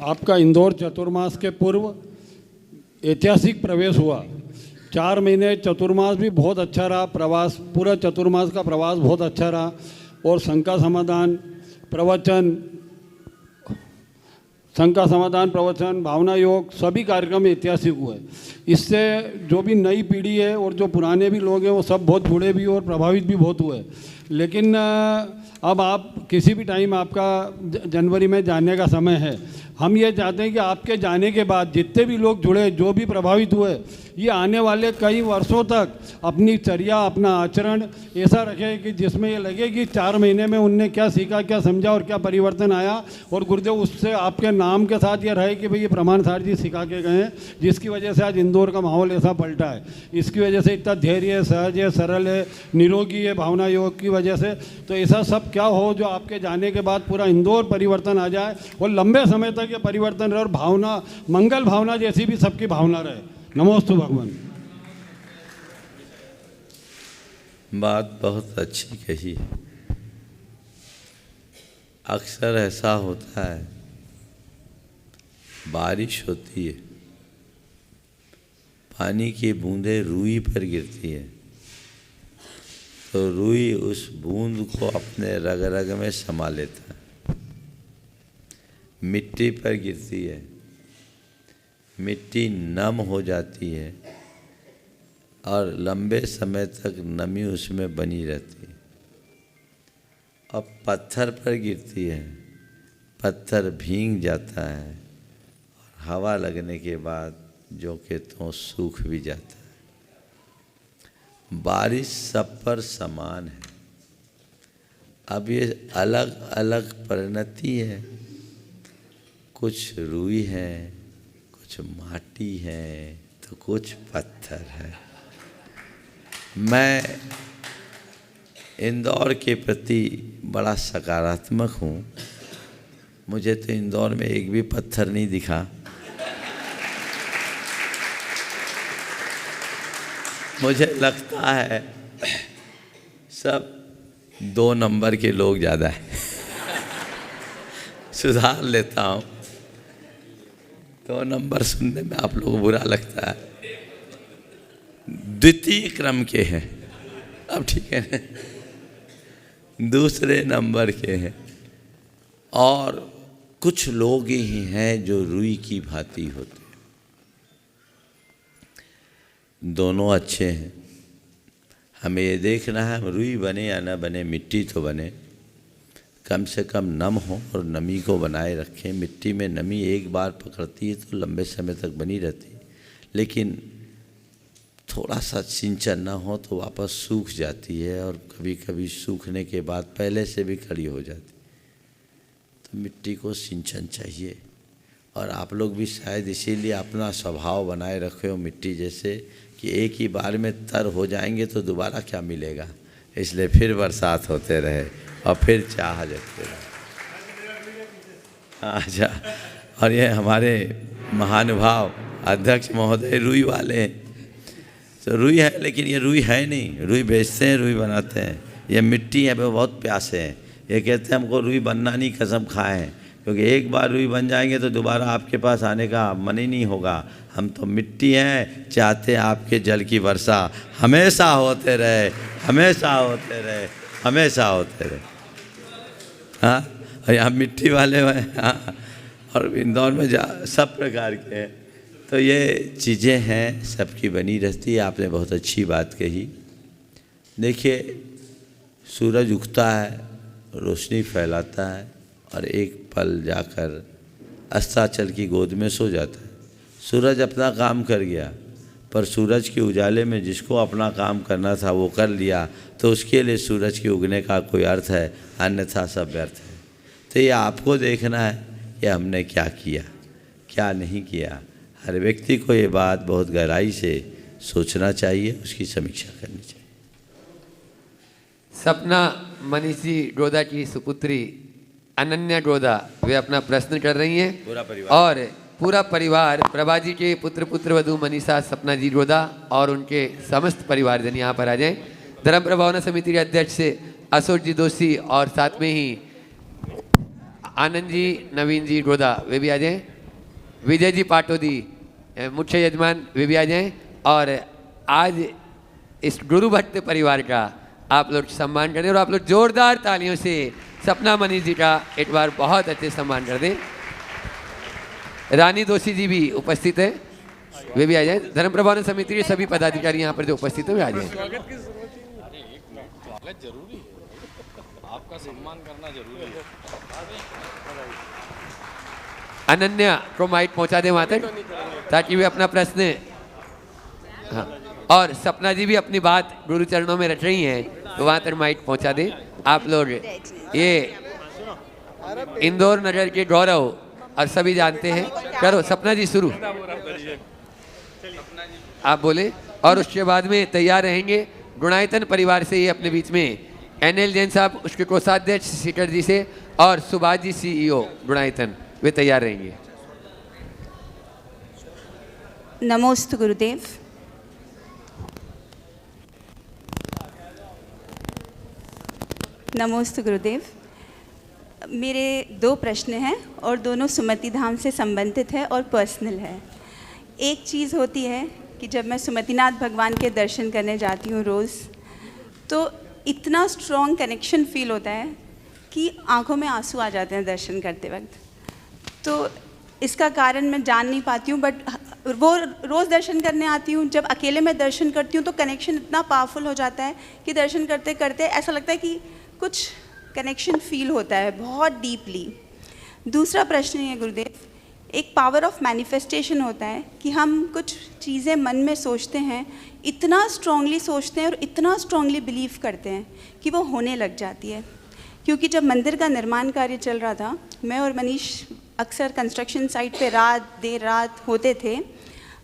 आपका इंदौर चतुर्मास के पूर्व ऐतिहासिक प्रवेश हुआ। 4 महीने चतुर्मास भी बहुत अच्छा रहा, प्रवास पूरा चतुर्मास का प्रवास बहुत अच्छा रहा और शंका समाधान प्रवचन, भावना योग सभी कार्यक्रम ऐतिहासिक हुए। इससे जो भी नई पीढ़ी है और जो पुराने भी लोग हैं वो सब बहुत जुड़े भी और प्रभावित भी बहुत हुए। लेकिन अब आप किसी भी टाइम आपका जनवरी में जाने का समय है, हम ये चाहते हैं कि आपके जाने के बाद जितने भी लोग जुड़े, जो भी प्रभावित हुए, ये आने वाले कई वर्षों तक अपनी चर्या, अपना आचरण ऐसा रखे कि जिसमें ये लगे कि 4 महीने में उनने क्या सीखा, क्या समझा और क्या परिवर्तन आया। और गुरुदेव उससे आपके नाम के साथ ये रहे कि भाई ये प्रमाण सार जी सिखा के गए हैं, जिसकी वजह से आज इंदौर का माहौल ऐसा पलटा है। इसकी वजह से इतना धैर्य है, सहज है, सरल है, निरोगी है भावना योग की वजह से। तो ऐसा सब क्या हो जो आपके जाने के बाद पूरा इंदौर परिवर्तन आ जाए और लंबे समय तक ये परिवर्तन रहे और भावना, मंगल भावना जैसी भी सबकी भावना रहे। नमोस्तु भगवान। बात बहुत अच्छी कही है। अक्सर ऐसा होता है, बारिश होती है, पानी की बूंदें रुई पर गिरती है, तो रुई उस बूंद को अपने रग रग में समा लेता है। मिट्टी पर गिरती है, मिट्टी नम हो जाती है और लंबे समय तक नमी उसमें बनी रहती है। अब पत्थर पर गिरती है, पत्थर भीग जाता है और हवा लगने के बाद जो के तो सूख भी जाता है। बारिश सब पर समान है। अब ये अलग अलग परिणति है, कुछ रुई है, कुछ माटी है, तो कुछ पत्थर है। मैं इंदौर के प्रति बड़ा सकारात्मक हूँ। मुझे तो इंदौर में एक भी पत्थर नहीं दिखा। मुझे लगता है सब 2 नंबर के लोग ज़्यादा हैं। सुधार लेता हूँ, 2 नंबर सुनने में आप लोगों को बुरा लगता है, द्वितीय क्रम के हैं। अब ठीक है ना, दूसरे नंबर के हैं। और कुछ लोग ही हैं जो रुई की भांति होते हैं। दोनों अच्छे हैं। हमें ये देखना है, हम रुई बने या ना बने, मिट्टी तो बने, कम से कम नम हो और नमी को बनाए रखें। मिट्टी में नमी एक बार पकड़ती है तो लंबे समय तक बनी रहती है, लेकिन थोड़ा सा सिंचन ना हो तो वापस सूख जाती है और कभी कभी सूखने के बाद पहले से भी खड़ी हो जाती। तो मिट्टी को सिंचन चाहिए। और आप लोग भी शायद इसीलिए अपना स्वभाव बनाए रखे हो मिट्टी जैसे, कि एक ही बार में तर हो जाएंगे तो दोबारा क्या मिलेगा, इसलिए फिर बरसात होते रहे और फिर चाह जगते रहे। अच्छा, और ये हमारे महानुभाव अध्यक्ष महोदय रुई वाले हैं, तो रुई है लेकिन ये रुई है नहीं, रुई बेचते हैं, रुई बनाते हैं। ये मिट्टी है, वो बहुत प्यासे हैं, ये कहते हैं हमको रुई बनना नहीं, कसम खाएं, क्योंकि एक बार रुई बन जाएंगे तो दोबारा आपके पास आने का मन ही नहीं होगा। हम तो मिट्टी हैं, चाहते हैं आपके जल की वर्षा हमेशा होते रहे, हमेशा होते रहे, हमेशा होते रहे। हाँ, और यहाँ मिट्टी वाले हैं, हाँ, और इंदौर में सब प्रकार के हैं। तो ये चीज़ें हैं, सबकी बनी रहती है। आपने बहुत अच्छी बात कही। देखिए, सूरज उगता है, रोशनी फैलाता है, और एक पल जाकर अस्ताचल की गोद में सो जाता है। सूरज अपना काम कर गया, पर सूरज के उजाले में जिसको अपना काम करना था वो कर लिया, तो उसके लिए सूरज के उगने का कोई अर्थ है, अन्यथा सब व्यर्थ है। तो ये आपको देखना है कि हमने क्या किया, क्या नहीं किया। हर व्यक्ति को ये बात बहुत गहराई से सोचना चाहिए, उसकी समीक्षा करनी चाहिए। सपना मनीष जी गोदा की सुपुत्री अनन्या गोदा, वे अपना प्रश्न कर रही हैं। पूरा परिवार और पूरा परिवार, प्रभा जी के पुत्र वधू मनीषा सपना जी गोदा और उनके समस्त परिवारजन यहाँ पर आ जाएं। धर्म प्रभावना समिति के अध्यक्ष से अशोक जी दोषी और साथ में ही आनंद जी, नवीन जी गोदा, वे भी आ जाएं। विजय जी पाटोदी मुख्य यजमान, वे भी आ जाएं। और आज इस गुरु भट्ट परिवार का आप लोग सम्मान करें, और आप लोग जोरदार तालियों से सपना मनीष जी का एक बार बहुत अच्छे सम्मान कर दें। रानी दोषी जी भी उपस्थित है, वे भी आ जाएं। धर्म प्रभावना समिति के सभी पदाधिकारी यहाँ पर जो उपस्थित हैं वे आ जाएं। स्वागत जरूरी है, आपका सम्मान करना जरूरी है। अनन्या को माइक पहुंचा दें वहाँ तक, ताकि वे अपना प्रश्न, हाँ, और सपना जी भी अपनी बात गुरु चरणों में रख रही हैं, तो वहाँ तक माइक पहुंचा दें। आप लोग ये इंदौर नगर के गौरव और सभी जानते हैं। करो सपना जी शुरू, आप बोले, और उसके बाद में तैयार रहेंगे गुणायतन परिवार से, ये अपने बीच में एनएल जैन साहब, उसके कोषाध्यक्ष शिखर जी से, और सुभाष जी CEO गुणायतन, वे तैयार रहेंगे। नमोस्तु गुरुदेव। नमोस्तु गुरुदेव। मेरे 2 प्रश्न हैं और दोनों सुमति धाम से संबंधित है और पर्सनल है। एक चीज़ होती है कि जब मैं सुमतिनाथ भगवान के दर्शन करने जाती हूँ रोज़, तो इतना स्ट्रॉन्ग कनेक्शन फील होता है कि आंखों में आंसू आ जाते हैं दर्शन करते वक्त। तो इसका कारण मैं जान नहीं पाती हूँ, बट वो रोज़ दर्शन करने आती हूँ। जब अकेले मैं दर्शन करती हूँ तो कनेक्शन इतना पावरफुल हो जाता है कि दर्शन करते करते ऐसा लगता है कि कुछ कनेक्शन फील होता है बहुत डीपली। दूसरा प्रश्न है गुरुदेव, एक पावर ऑफ मैनिफेस्टेशन होता है कि हम कुछ चीज़ें मन में सोचते हैं, इतना स्ट्रांगली सोचते हैं और इतना स्ट्रांगली बिलीव करते हैं कि वो होने लग जाती है। क्योंकि जब मंदिर का निर्माण कार्य चल रहा था, मैं और मनीष अक्सर कंस्ट्रक्शन साइट पे देर रात होते थे।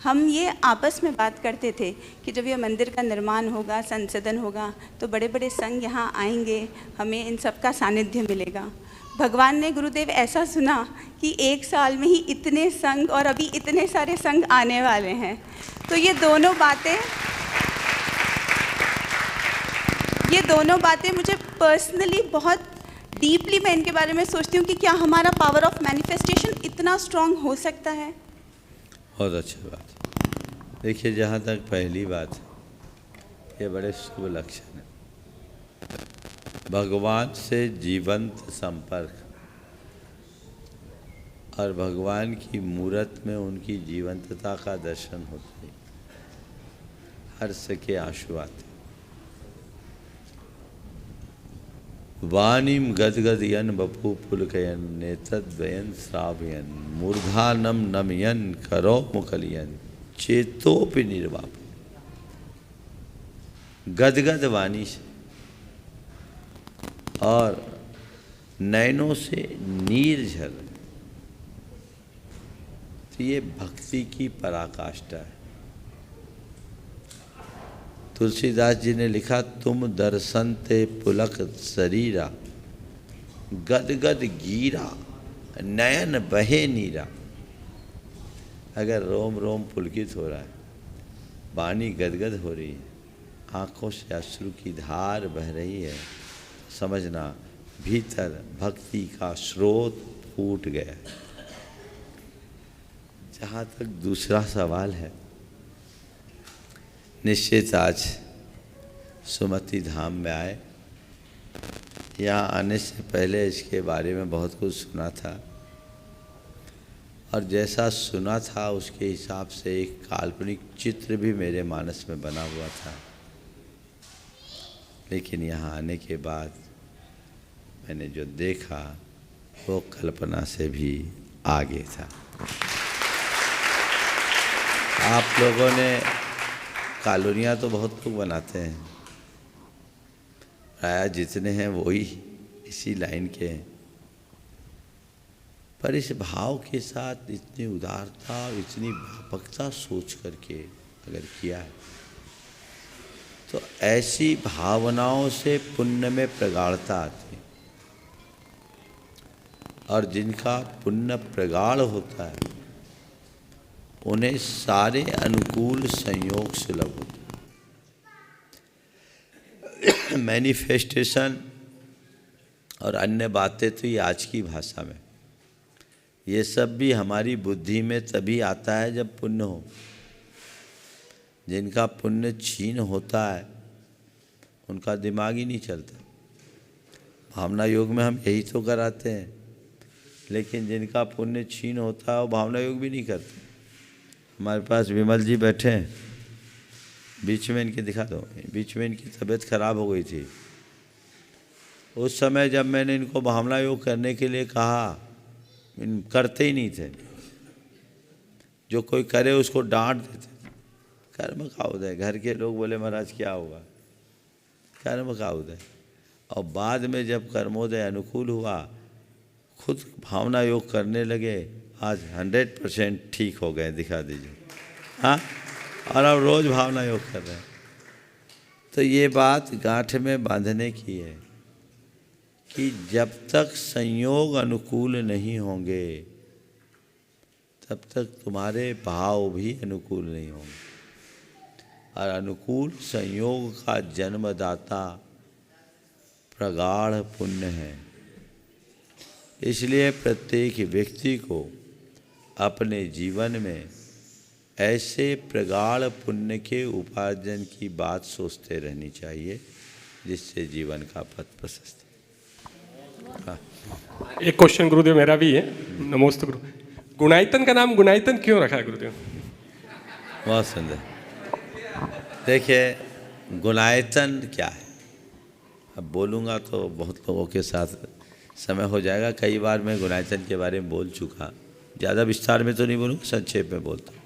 हम ये आपस में बात करते थे कि जब ये मंदिर का निर्माण होगा, संसदन होगा, तो बड़े बड़े संघ यहाँ आएंगे, हमें इन सब का सानिध्य मिलेगा। भगवान ने गुरुदेव ऐसा सुना कि 1 साल में ही इतने संघ और अभी इतने सारे संघ आने वाले हैं। तो ये दोनों बातें मुझे पर्सनली बहुत डीपली, मैं इनके बारे में सोचती हूँ कि क्या हमारा पावर ऑफ मैनिफेस्टेशन इतना स्ट्रांग हो सकता है। बहुत अच्छी बात। देखिए, जहाँ तक पहली बात, ये बड़े शुभ लक्षण है। भगवान से जीवंत संपर्क और भगवान की मूरत में उनकी जीवंतता का दर्शन होता है, हर्ष के आंसू आते। वाणीम गदगदयन बपू पुलकयन नेतद्वयन श्रावयन मूर्धानम नमयन करो मुकलियन चेतोपि निर्वाप। गदगद वाणी से और नयनों से नीर झर, तो ये भक्ति की पराकाष्ठा है। तुलसीदास जी ने लिखा, तुम दर्शन ते पुलक शरीरा गदगद गीरा नयन बहे नीरा। अगर रोम रोम पुलकित हो रहा है, वाणी गदगद हो रही है, आँखों से अश्रु की धार बह रही है, समझना भीतर भक्ति का स्रोत फूट गया है। जहाँ तक दूसरा सवाल है, निश्चित आज सुमति धाम में आए। यहाँ आने से पहले इसके बारे में बहुत कुछ सुना था, और जैसा सुना था उसके हिसाब से एक काल्पनिक चित्र भी मेरे मानस में बना हुआ था। लेकिन यहाँ आने के बाद मैंने जो देखा वो कल्पना से भी आगे था। आप लोगों ने कॉलोनियाँ तो बहुत लोग बनाते हैं, प्रायः जितने हैं वही इसी लाइन के हैं, पर इस भाव के साथ इतनी उदारता और इतनी व्यापकता सोच करके अगर किया है तो ऐसी भावनाओं से पुण्य में प्रगाढ़ता आती है, और जिनका पुण्य प्रगाढ़ होता है उन्हें सारे अनुकूल संयोग सुलभ होते हैं। मैनिफेस्टेशन और अन्य बातें तो ये आज की भाषा में, ये सब भी हमारी बुद्धि में तभी आता है जब पुण्य हो। जिनका पुण्य क्षीण होता है उनका दिमाग ही नहीं चलता। भावना योग में हम यही तो कराते हैं, लेकिन जिनका पुण्य क्षीण होता है वो भावना योग भी नहीं करते। हमारे पास विमल जी बैठे हैं, बीच में इनकी दिखा दो, बीच में इनकी तबीयत खराब हो गई थी। उस समय जब मैंने इनको भावना योग करने के लिए कहा, करते ही नहीं थे। जो कोई करे उसको डांट देते। कर्म का उदय, घर के लोग बोले महाराज क्या होगा, कर्म का उदय। और बाद में जब कर्मोदय अनुकूल हुआ, खुद भावना योग करने लगे, आज 100% ठीक हो गए, दिखा दीजिए। हाँ, और अब रोज़ भावना योग कर रहे हैं। तो ये बात गांठ में बांधने की है कि जब तक संयोग अनुकूल नहीं होंगे तब तक तुम्हारे भाव भी अनुकूल नहीं होंगे। और अनुकूल संयोग का जन्मदाता प्रगाढ़ पुण्य है। इसलिए प्रत्येक व्यक्ति को अपने जीवन में ऐसे प्रगाढ़ पुण्य के उपार्जन की बात सोचते रहनी चाहिए, जिससे जीवन का पथ प्रशस्त। हाँ। एक क्वेश्चन गुरुदेव मेरा भी है। नमोस्तु गुरु। गुणायतन का नाम गुणायतन क्यों रखा है गुरुदेव? बहुत सुंदर। देखिए, गुणायतन क्या है, अब बोलूँगा तो बहुत लोगों के साथ समय हो जाएगा। कई बार मैं गुणायतन के बारे में बोल चुका, ज़्यादा विस्तार में तो नहीं बोलूँगा, संक्षेप में बोलता हूँ।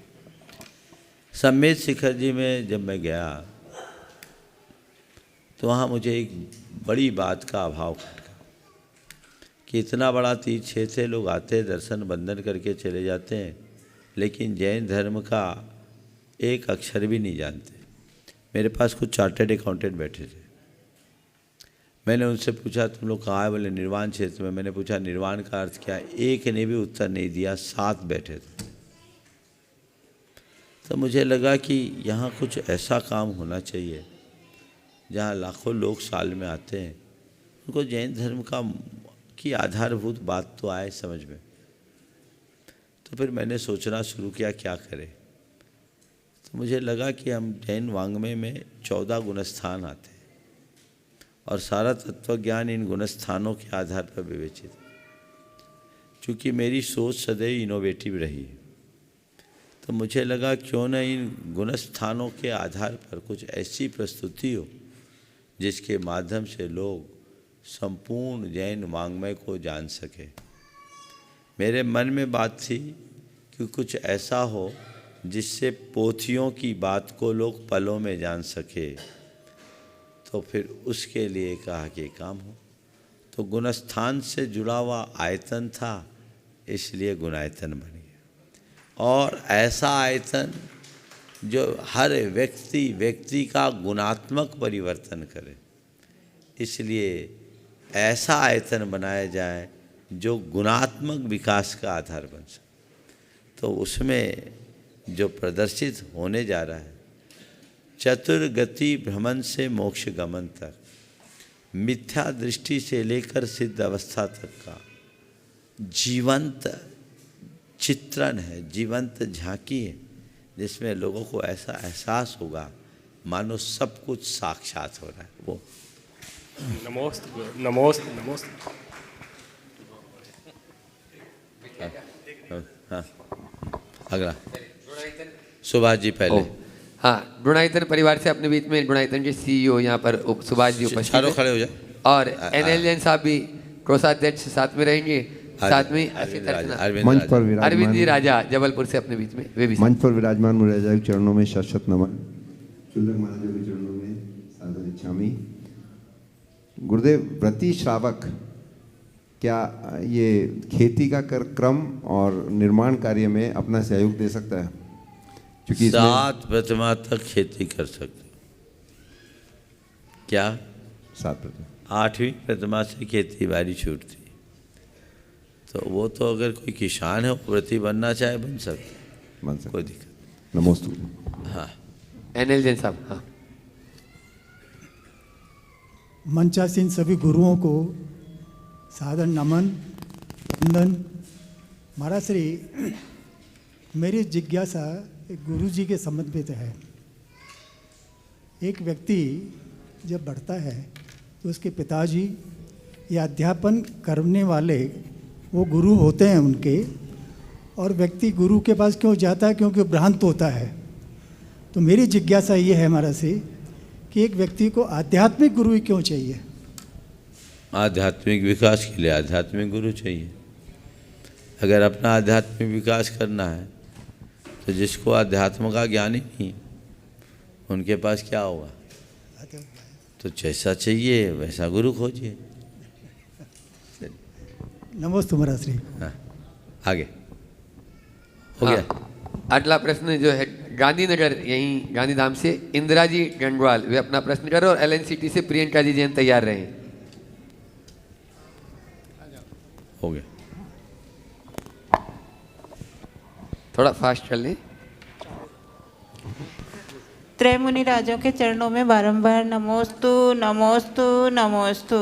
सम्मेद शिखर जी में जब मैं गया तो वहाँ मुझे एक बड़ी बात का अभाव खटका कि इतना बड़ा तीर्थ क्षेत्र से लोग आते, दर्शन बंदन करके चले जाते हैं, लेकिन जैन धर्म का एक अक्षर भी नहीं जानते। मेरे पास कुछ चार्टर्ड अकाउंटेंट बैठे थे। मैंने उनसे पूछा तुम लोग कहाँ है? बोले निर्वाण क्षेत्र में। मैंने पूछा निर्वाण का अर्थ क्या है? एक ने भी उत्तर नहीं दिया, 7 बैठे थे। तो मुझे लगा कि यहाँ कुछ ऐसा काम होना चाहिए जहाँ लाखों लोग साल में आते हैं, उनको जैन धर्म की आधारभूत बात तो आए समझ में। तो फिर मैंने सोचना शुरू किया क्या करें। तो मुझे लगा कि हम जैन वाङ्मय में 14 गुणस्थान आते हैं और सारा तत्वज्ञान इन गुणस्थानों के आधार पर विवेचित। चूँकि मेरी सोच सदैव इनोवेटिव रही है, तो मुझे लगा क्यों न इन गुणस्थानों के आधार पर कुछ ऐसी प्रस्तुति हो जिसके माध्यम से लोग संपूर्ण जैन वाङ्मय को जान सके। मेरे मन में बात थी कि कुछ ऐसा हो जिससे पोथियों की बात को लोग पलों में जान सके। तो फिर उसके लिए कहा कि काम हो। तो गुणस्थान से जुड़ा हुआ आयतन था, इसलिए गुणायतन बन गया। और ऐसा आयतन जो हर व्यक्ति का गुणात्मक परिवर्तन करे, इसलिए ऐसा आयतन बनाया जाए जो गुणात्मक विकास का आधार बन सके। तो उसमें जो प्रदर्शित होने जा रहा है, चतुर्गति भ्रमण से मोक्ष गमन तक, मिथ्या दृष्टि से लेकर सिद्ध अवस्था तक का जीवंत चित्रण है, जीवंत झांकी है, जिसमें लोगों को ऐसा एहसास होगा मानो सब कुछ साक्षात हो रहा है। वो नमोस्तु नमोस्तु नमोस्तु। हाँ, अगला सुभाष जी पहले। हाँ, गुणायतन परिवार से अपने बीच में गुणायतन के सीईओ यहाँ पर सुभाष जी उपस्थित चारों खड़े हो जाए। और एनएल जैन साहब भी कोषाध्यक्ष साथ में रहेंगे। साथ में अरविंद जी राजा जबलपुर से अपने बीच में, वे भी मंच पर विराजमान मुराजा के चरणों में शत नमन। शुल्लक महाराजों के चरणों में सादर इच्छामि। गुरुदेव, व्रती श्रावक क्या ये खेती का क्रम और निर्माण कार्य में अपना सहयोग दे सकता है? क्योंकि 7 प्रतिमा तक खेती कर सकते। क्या 7 प्रतिमा? 8वीं प्रतिमा से खेती बाड़ी छूटती, तो वो तो अगर कोई किसान है व्रती बनना चाहे बन सकते, कोई दिक्कत। नमोस्तु। हाँ, एनएल जैन साहब। हाँ, मंचासीन सभी गुरुओं को सादर नमन वंदन। महाराज श्री, मेरी जिज्ञासा एक गुरु जी के संबंध में है। एक व्यक्ति जब बढ़ता है तो उसके पिताजी या अध्यापन करने वाले वो गुरु होते हैं उनके, और व्यक्ति गुरु के पास क्यों जाता है? क्योंकि भ्रांत होता है। तो मेरी जिज्ञासा ये है महाराज से कि एक व्यक्ति को आध्यात्मिक गुरु ही क्यों चाहिए? आध्यात्मिक विकास के लिए आध्यात्मिक गुरु चाहिए। अगर अपना आध्यात्मिक विकास करना है तो जिसको अध्यात्म का ज्ञान ही नहीं, उनके पास क्या होगा? तो जैसा चाहिए वैसा गुरु खोजिए। नमस्ते महाराज श्री। हाँ, आगे हो गया। अगला प्रश्न जो है गांधीनगर, यहीं गांधीधाम से इंदिरा जी गंगवाल, वे अपना प्रश्न करें। और एलएनसीटी से प्रियंका जी जैन तैयार रहें। हो गया, थोड़ा फास्ट कर लें। त्रैमुनि राजों के चरणों में बारंबार नमोस्तु नमोस्तु नमोस्तु।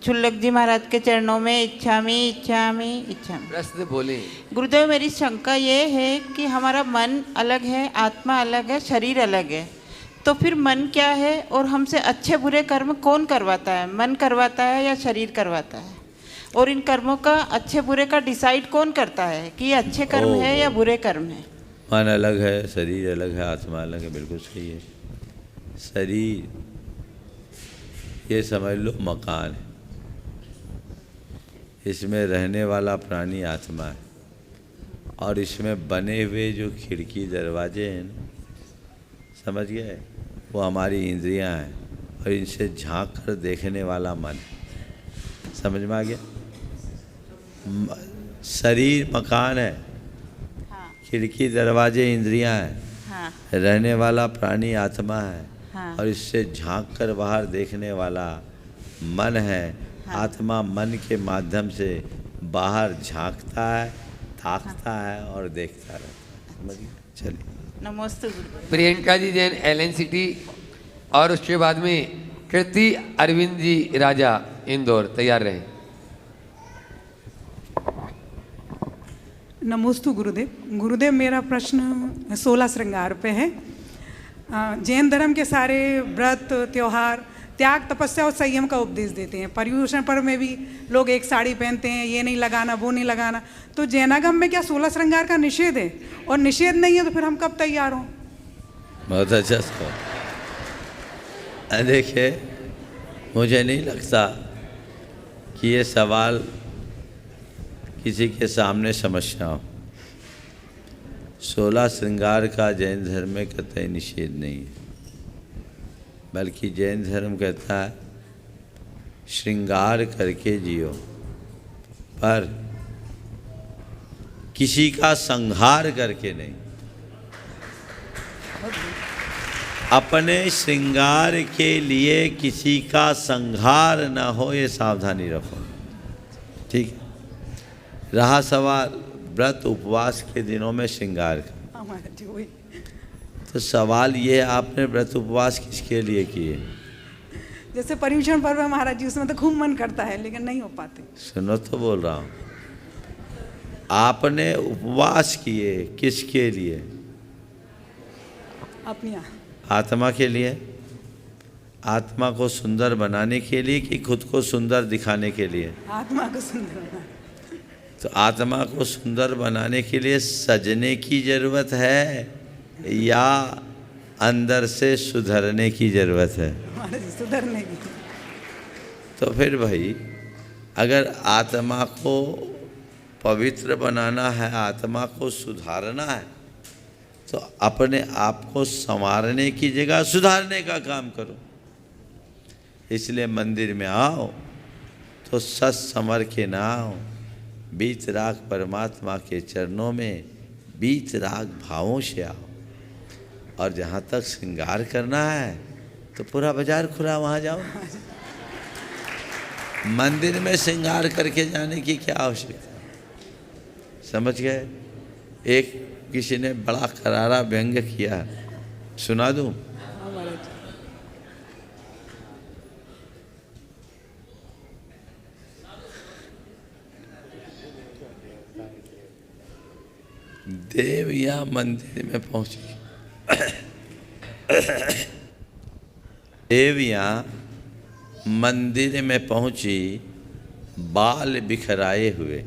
शुल्लक जी महाराज के चरणों में इच्छामि इच्छामि इच्छामि। प्रश्न बोले। गुरुदेव, मेरी शंका ये है कि हमारा मन अलग है, आत्मा अलग है, शरीर अलग है, तो फिर मन क्या है और हमसे अच्छे बुरे कर्म कौन करवाता है? मन करवाता है या शरीर करवाता है? और इन कर्मों का अच्छे बुरे का डिसाइड कौन करता है कि ये अच्छे कर्म है या बुरे कर्म है? मन अलग है, शरीर अलग है, आत्मा अलग है, बिल्कुल सही है। शरीर ये समझ लो मकान है, इसमें रहने वाला प्राणी आत्मा है, और इसमें बने हुए जो खिड़की दरवाजे हैं ना, समझ गए, वो हमारी इंद्रियां हैं, और इनसे झांक कर देखने वाला मन। समझ में आ गया? शरीर मकान है, खिड़की दरवाजे इंद्रियां हैं, रहने वाला प्राणी आत्मा है, और इससे झांक कर बाहर देखने वाला मन है। आत्मा मन के माध्यम से बाहर झांकता है, ताकता है और देखता रहता है। समझिए? चलिए। नमस्ते। प्रियंका जी जैन एलएनसीटी, और उसके बाद में कृति अरविंद जी राजा इंदौर, तैयार रहें। नमोस्तु गुरुदेव। गुरुदेव, मेरा प्रश्न 16 श्रृंगार पे है। जैन धर्म के सारे व्रत त्योहार त्याग, तपस्या और संयम का उपदेश देते हैं। पर्युषण पर्व में भी लोग एक साड़ी पहनते हैं, ये नहीं लगाना वो नहीं लगाना। तो जैनागम में क्या 16 श्रृंगार का निषेध है? और निषेध नहीं है तो फिर हम कब तैयार हों? बहुत अच्छा सवाल। देखिए, मुझे नहीं लगता कि ये सवाल किसी के सामने समस्या हो। 16 श्रृंगार का जैन धर्म में कतई निषेध नहीं है, बल्कि जैन धर्म कहता है श्रृंगार करके जियो, पर किसी का संहार करके नहीं। अपने श्रृंगार के लिए किसी का संहार न हो, ये सावधानी रखो। ठीक है? रहा सवाल व्रत उपवास के दिनों में श्रृंगार का। हाँ महाराज जी वही। तो सवाल ये है, आपने व्रत उपवास किसके लिए किए? जैसे पर्युषण पर्व है महाराज जी, उसमें तो खूब मन करता है लेकिन नहीं हो पाते। सुनो तो बोल रहा हूँ, आपने उपवास किए किसके लिए? अपनी आत्मा के लिए। आत्मा को सुंदर बनाने के लिए कि खुद को सुंदर दिखाने के लिए? आत्मा को सुंदर बनाना। तो आत्मा को सुंदर बनाने के लिए सजने की जरूरत है या अंदर से सुधरने की जरूरत है? महाराज जी सुधरने की। तो फिर भाई अगर आत्मा को पवित्र बनाना है, आत्मा को सुधारना है, तो अपने आप को संवारने की जगह सुधारने का काम करो। इसलिए मंदिर में आओ तो सच संवर के ना आओ, बीत राग परमात्मा के चरणों में बीत राग भावों से आओ। और जहाँ तक श्रृंगार करना है तो पूरा बाजार खुला, वहाँ जाओ। मंदिर में श्रृंगार करके जाने की क्या आवश्यकता? समझ गए? एक किसी ने बड़ा करारा व्यंग्य किया, सुना दूं? देवियाँ मंदिर में पहुंची। देवियाँ मंदिर में पहुंची बाल बिखराए हुए।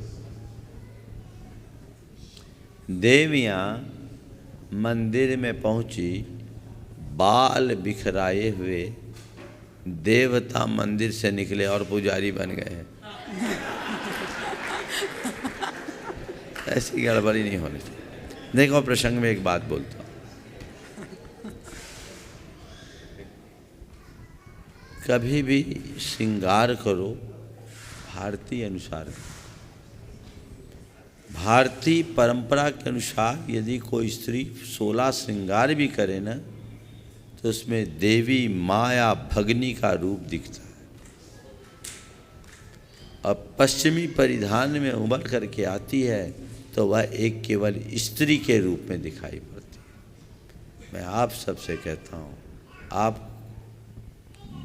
देवियाँ मंदिर में पहुंची बाल बिखराए हुए। देवता मंदिर से निकले और पुजारी बन गए हैं। ऐसी गड़बड़ी नहीं होनी चाहिए। देखो, प्रसंग में एक बात बोलता हूँ। कभी भी श्रृंगार करो भारतीय अनुसार। भारतीय परंपरा के अनुसार यदि कोई स्त्री 16 श्रृंगार भी करे ना, तो उसमें देवी माया भगनी का रूप दिखता है। और पश्चिमी परिधान में उभर करके आती है तो वह एक केवल स्त्री के रूप में दिखाई पड़ती है। मैं आप सबसे कहता हूँ, आप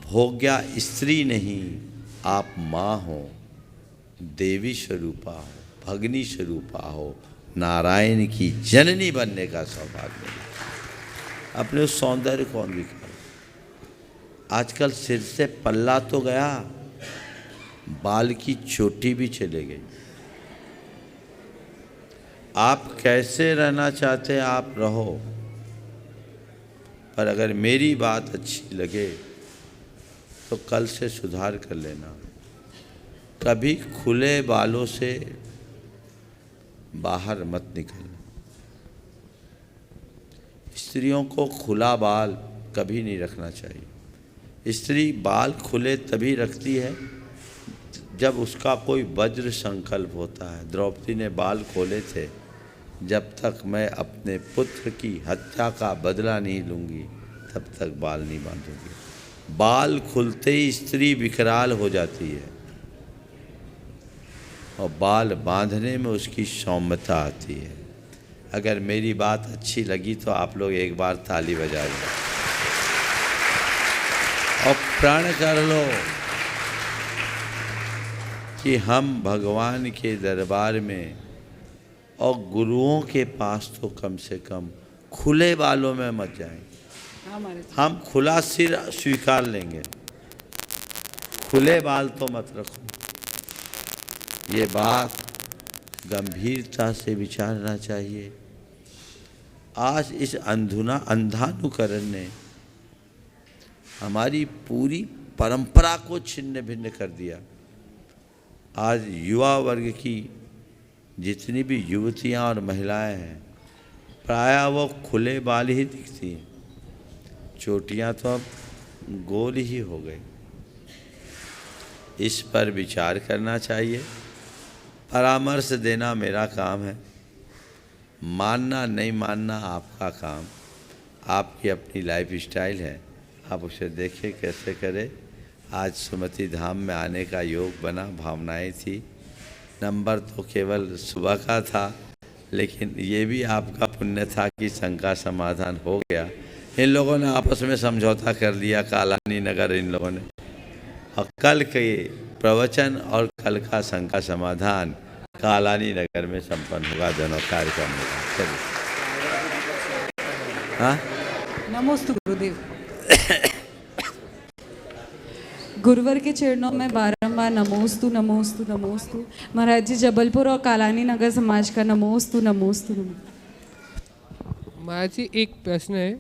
भोग्या स्त्री नहीं, आप माँ हो, देवी स्वरूपा हो, भगनी स्वरूपा हो, नारायण की जननी बनने का सौभाग्य मिले। अपने उस सौंदर्य को अंगीकार। आजकल सिर से पल्ला तो गया, बाल की चोटी भी चले गई। आप कैसे रहना चाहते हैं आप रहो, पर अगर मेरी बात अच्छी लगे तो कल से सुधार कर लेना। कभी खुले बालों से बाहर मत निकलना। स्त्रियों को खुला बाल कभी नहीं रखना चाहिए। स्त्री बाल खुले तभी रखती है जब उसका कोई वज्र संकल्प होता है। द्रौपदी ने बाल खोले थे, जब तक मैं अपने पुत्र की हत्या का बदला नहीं लूँगी तब तक बाल नहीं बांधूंगी। बाल खुलते ही स्त्री विकराल हो जाती है और बाल बांधने में उसकी सौम्यता आती है। अगर मेरी बात अच्छी लगी तो आप लोग एक बार ताली बजा लो और प्रण कर लो कि हम भगवान के दरबार में और गुरुओं के पास तो कम से कम खुले बालों में मत जाएं। हम खुला सिर स्वीकार लेंगे, खुले बाल तो मत रखो। ये बात गंभीरता से विचारना चाहिए। आज इस अंधानुकरण ने हमारी पूरी परंपरा को छिन्न भिन्न कर दिया। आज युवा वर्ग की जितनी भी युवतियां और महिलाएं हैं, प्रायः वो खुले बाल ही दिखती हैं। चोटियां तो अब गोल ही हो गई। इस पर विचार करना चाहिए। परामर्श देना मेरा काम है, मानना नहीं मानना आपका काम। आपकी अपनी लाइफ स्टाइल है, आप उसे देखें कैसे करें। आज सुमति धाम में आने का योग बना, भावनाएं थी। नंबर तो केवल सुबह का था, लेकिन ये भी आपका पुण्य था कि शंका समाधान हो गया। इन लोगों ने आपस में समझौता कर लिया, कालानी नगर इन लोगों ने, और कल के प्रवचन और कल का शंका समाधान कालानी नगर में संपन्न होगा दोनों कार्यक्रम में। चलिए। हाँ, नमोस्तु गुरुदेव। गुरुवर के चरणों में बारंबार नमोस्तु नमोस्तु नमोस्तु। महाराज जी, जबलपुर और कालानी नगर समाज का नमोस्तु नमोस्तु नमोस्तु। महाराज जी, एक प्रश्न है।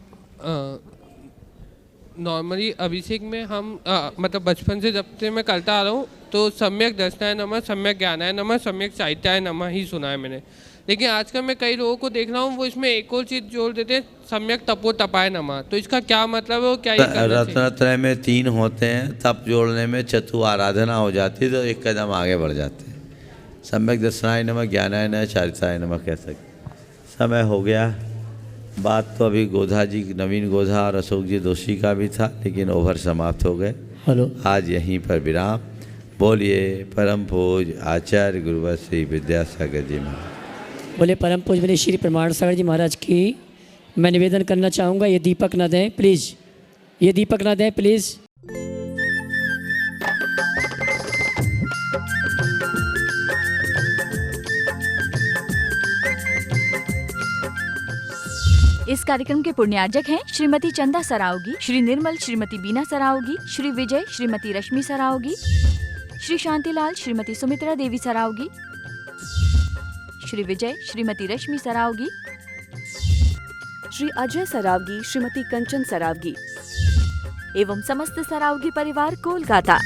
नॉर्मली अभिषेक में हम मतलब बचपन से जब से मैं करता आ रहा हूँ तो सम्यक दर्शनाय नमः, सम्यक ज्ञानाय नमः, सम्यक साहित्याय नमः ही सुना है मैंने। लेकिन आजकल मैं कई लोगों को देख रहा हूँ वो इसमें एक और चीज़ जोड़ देते हैं, सम्यक तपो तपाय नमः। तो इसका क्या मतलब है और क्या ये करना चाहिए? रत्नत्रय में 3 होते हैं, तप जोड़ने में चतु आराधना हो जाती है तो एक कदम आगे बढ़ जाते हैं। सम्यक दर्शनाय नमः, ज्ञानाय नमः, चारिताय नमः कह सकते। समय हो गया। बात तो अभी गोधा जी, नवीन गोधा और अशोक जी दोषी का भी था, लेकिन ओवर समाप्त हो गए। हेलो। आज यहीं पर विराम। बोलिए परम पूज आचार्य गुरुवर श्री विद्यासागर जी महाराज। बोले परम पूज्य श्री प्रमाण सागर जी महाराज की। मैं निवेदन करना चाहूँगा, ये दीपक ना दें प्लीज़, ये दीपक ना दें प्लीज़। इस कार्यक्रम के पुण्यार्जक हैं श्रीमती चंदा सरावगी, श्री निर्मल श्रीमती बीना सरावगी, श्री विजय श्रीमती रश्मि सरावगी, श्री शांतिलाल श्रीमती सुमित्रा देवी सरावगी, श्री विजय श्रीमती रश्मि सरावगी, श्री अजय सरावगी, श्रीमती कंचन सरावगी एवं समस्त सरावगी परिवार कोलकाता।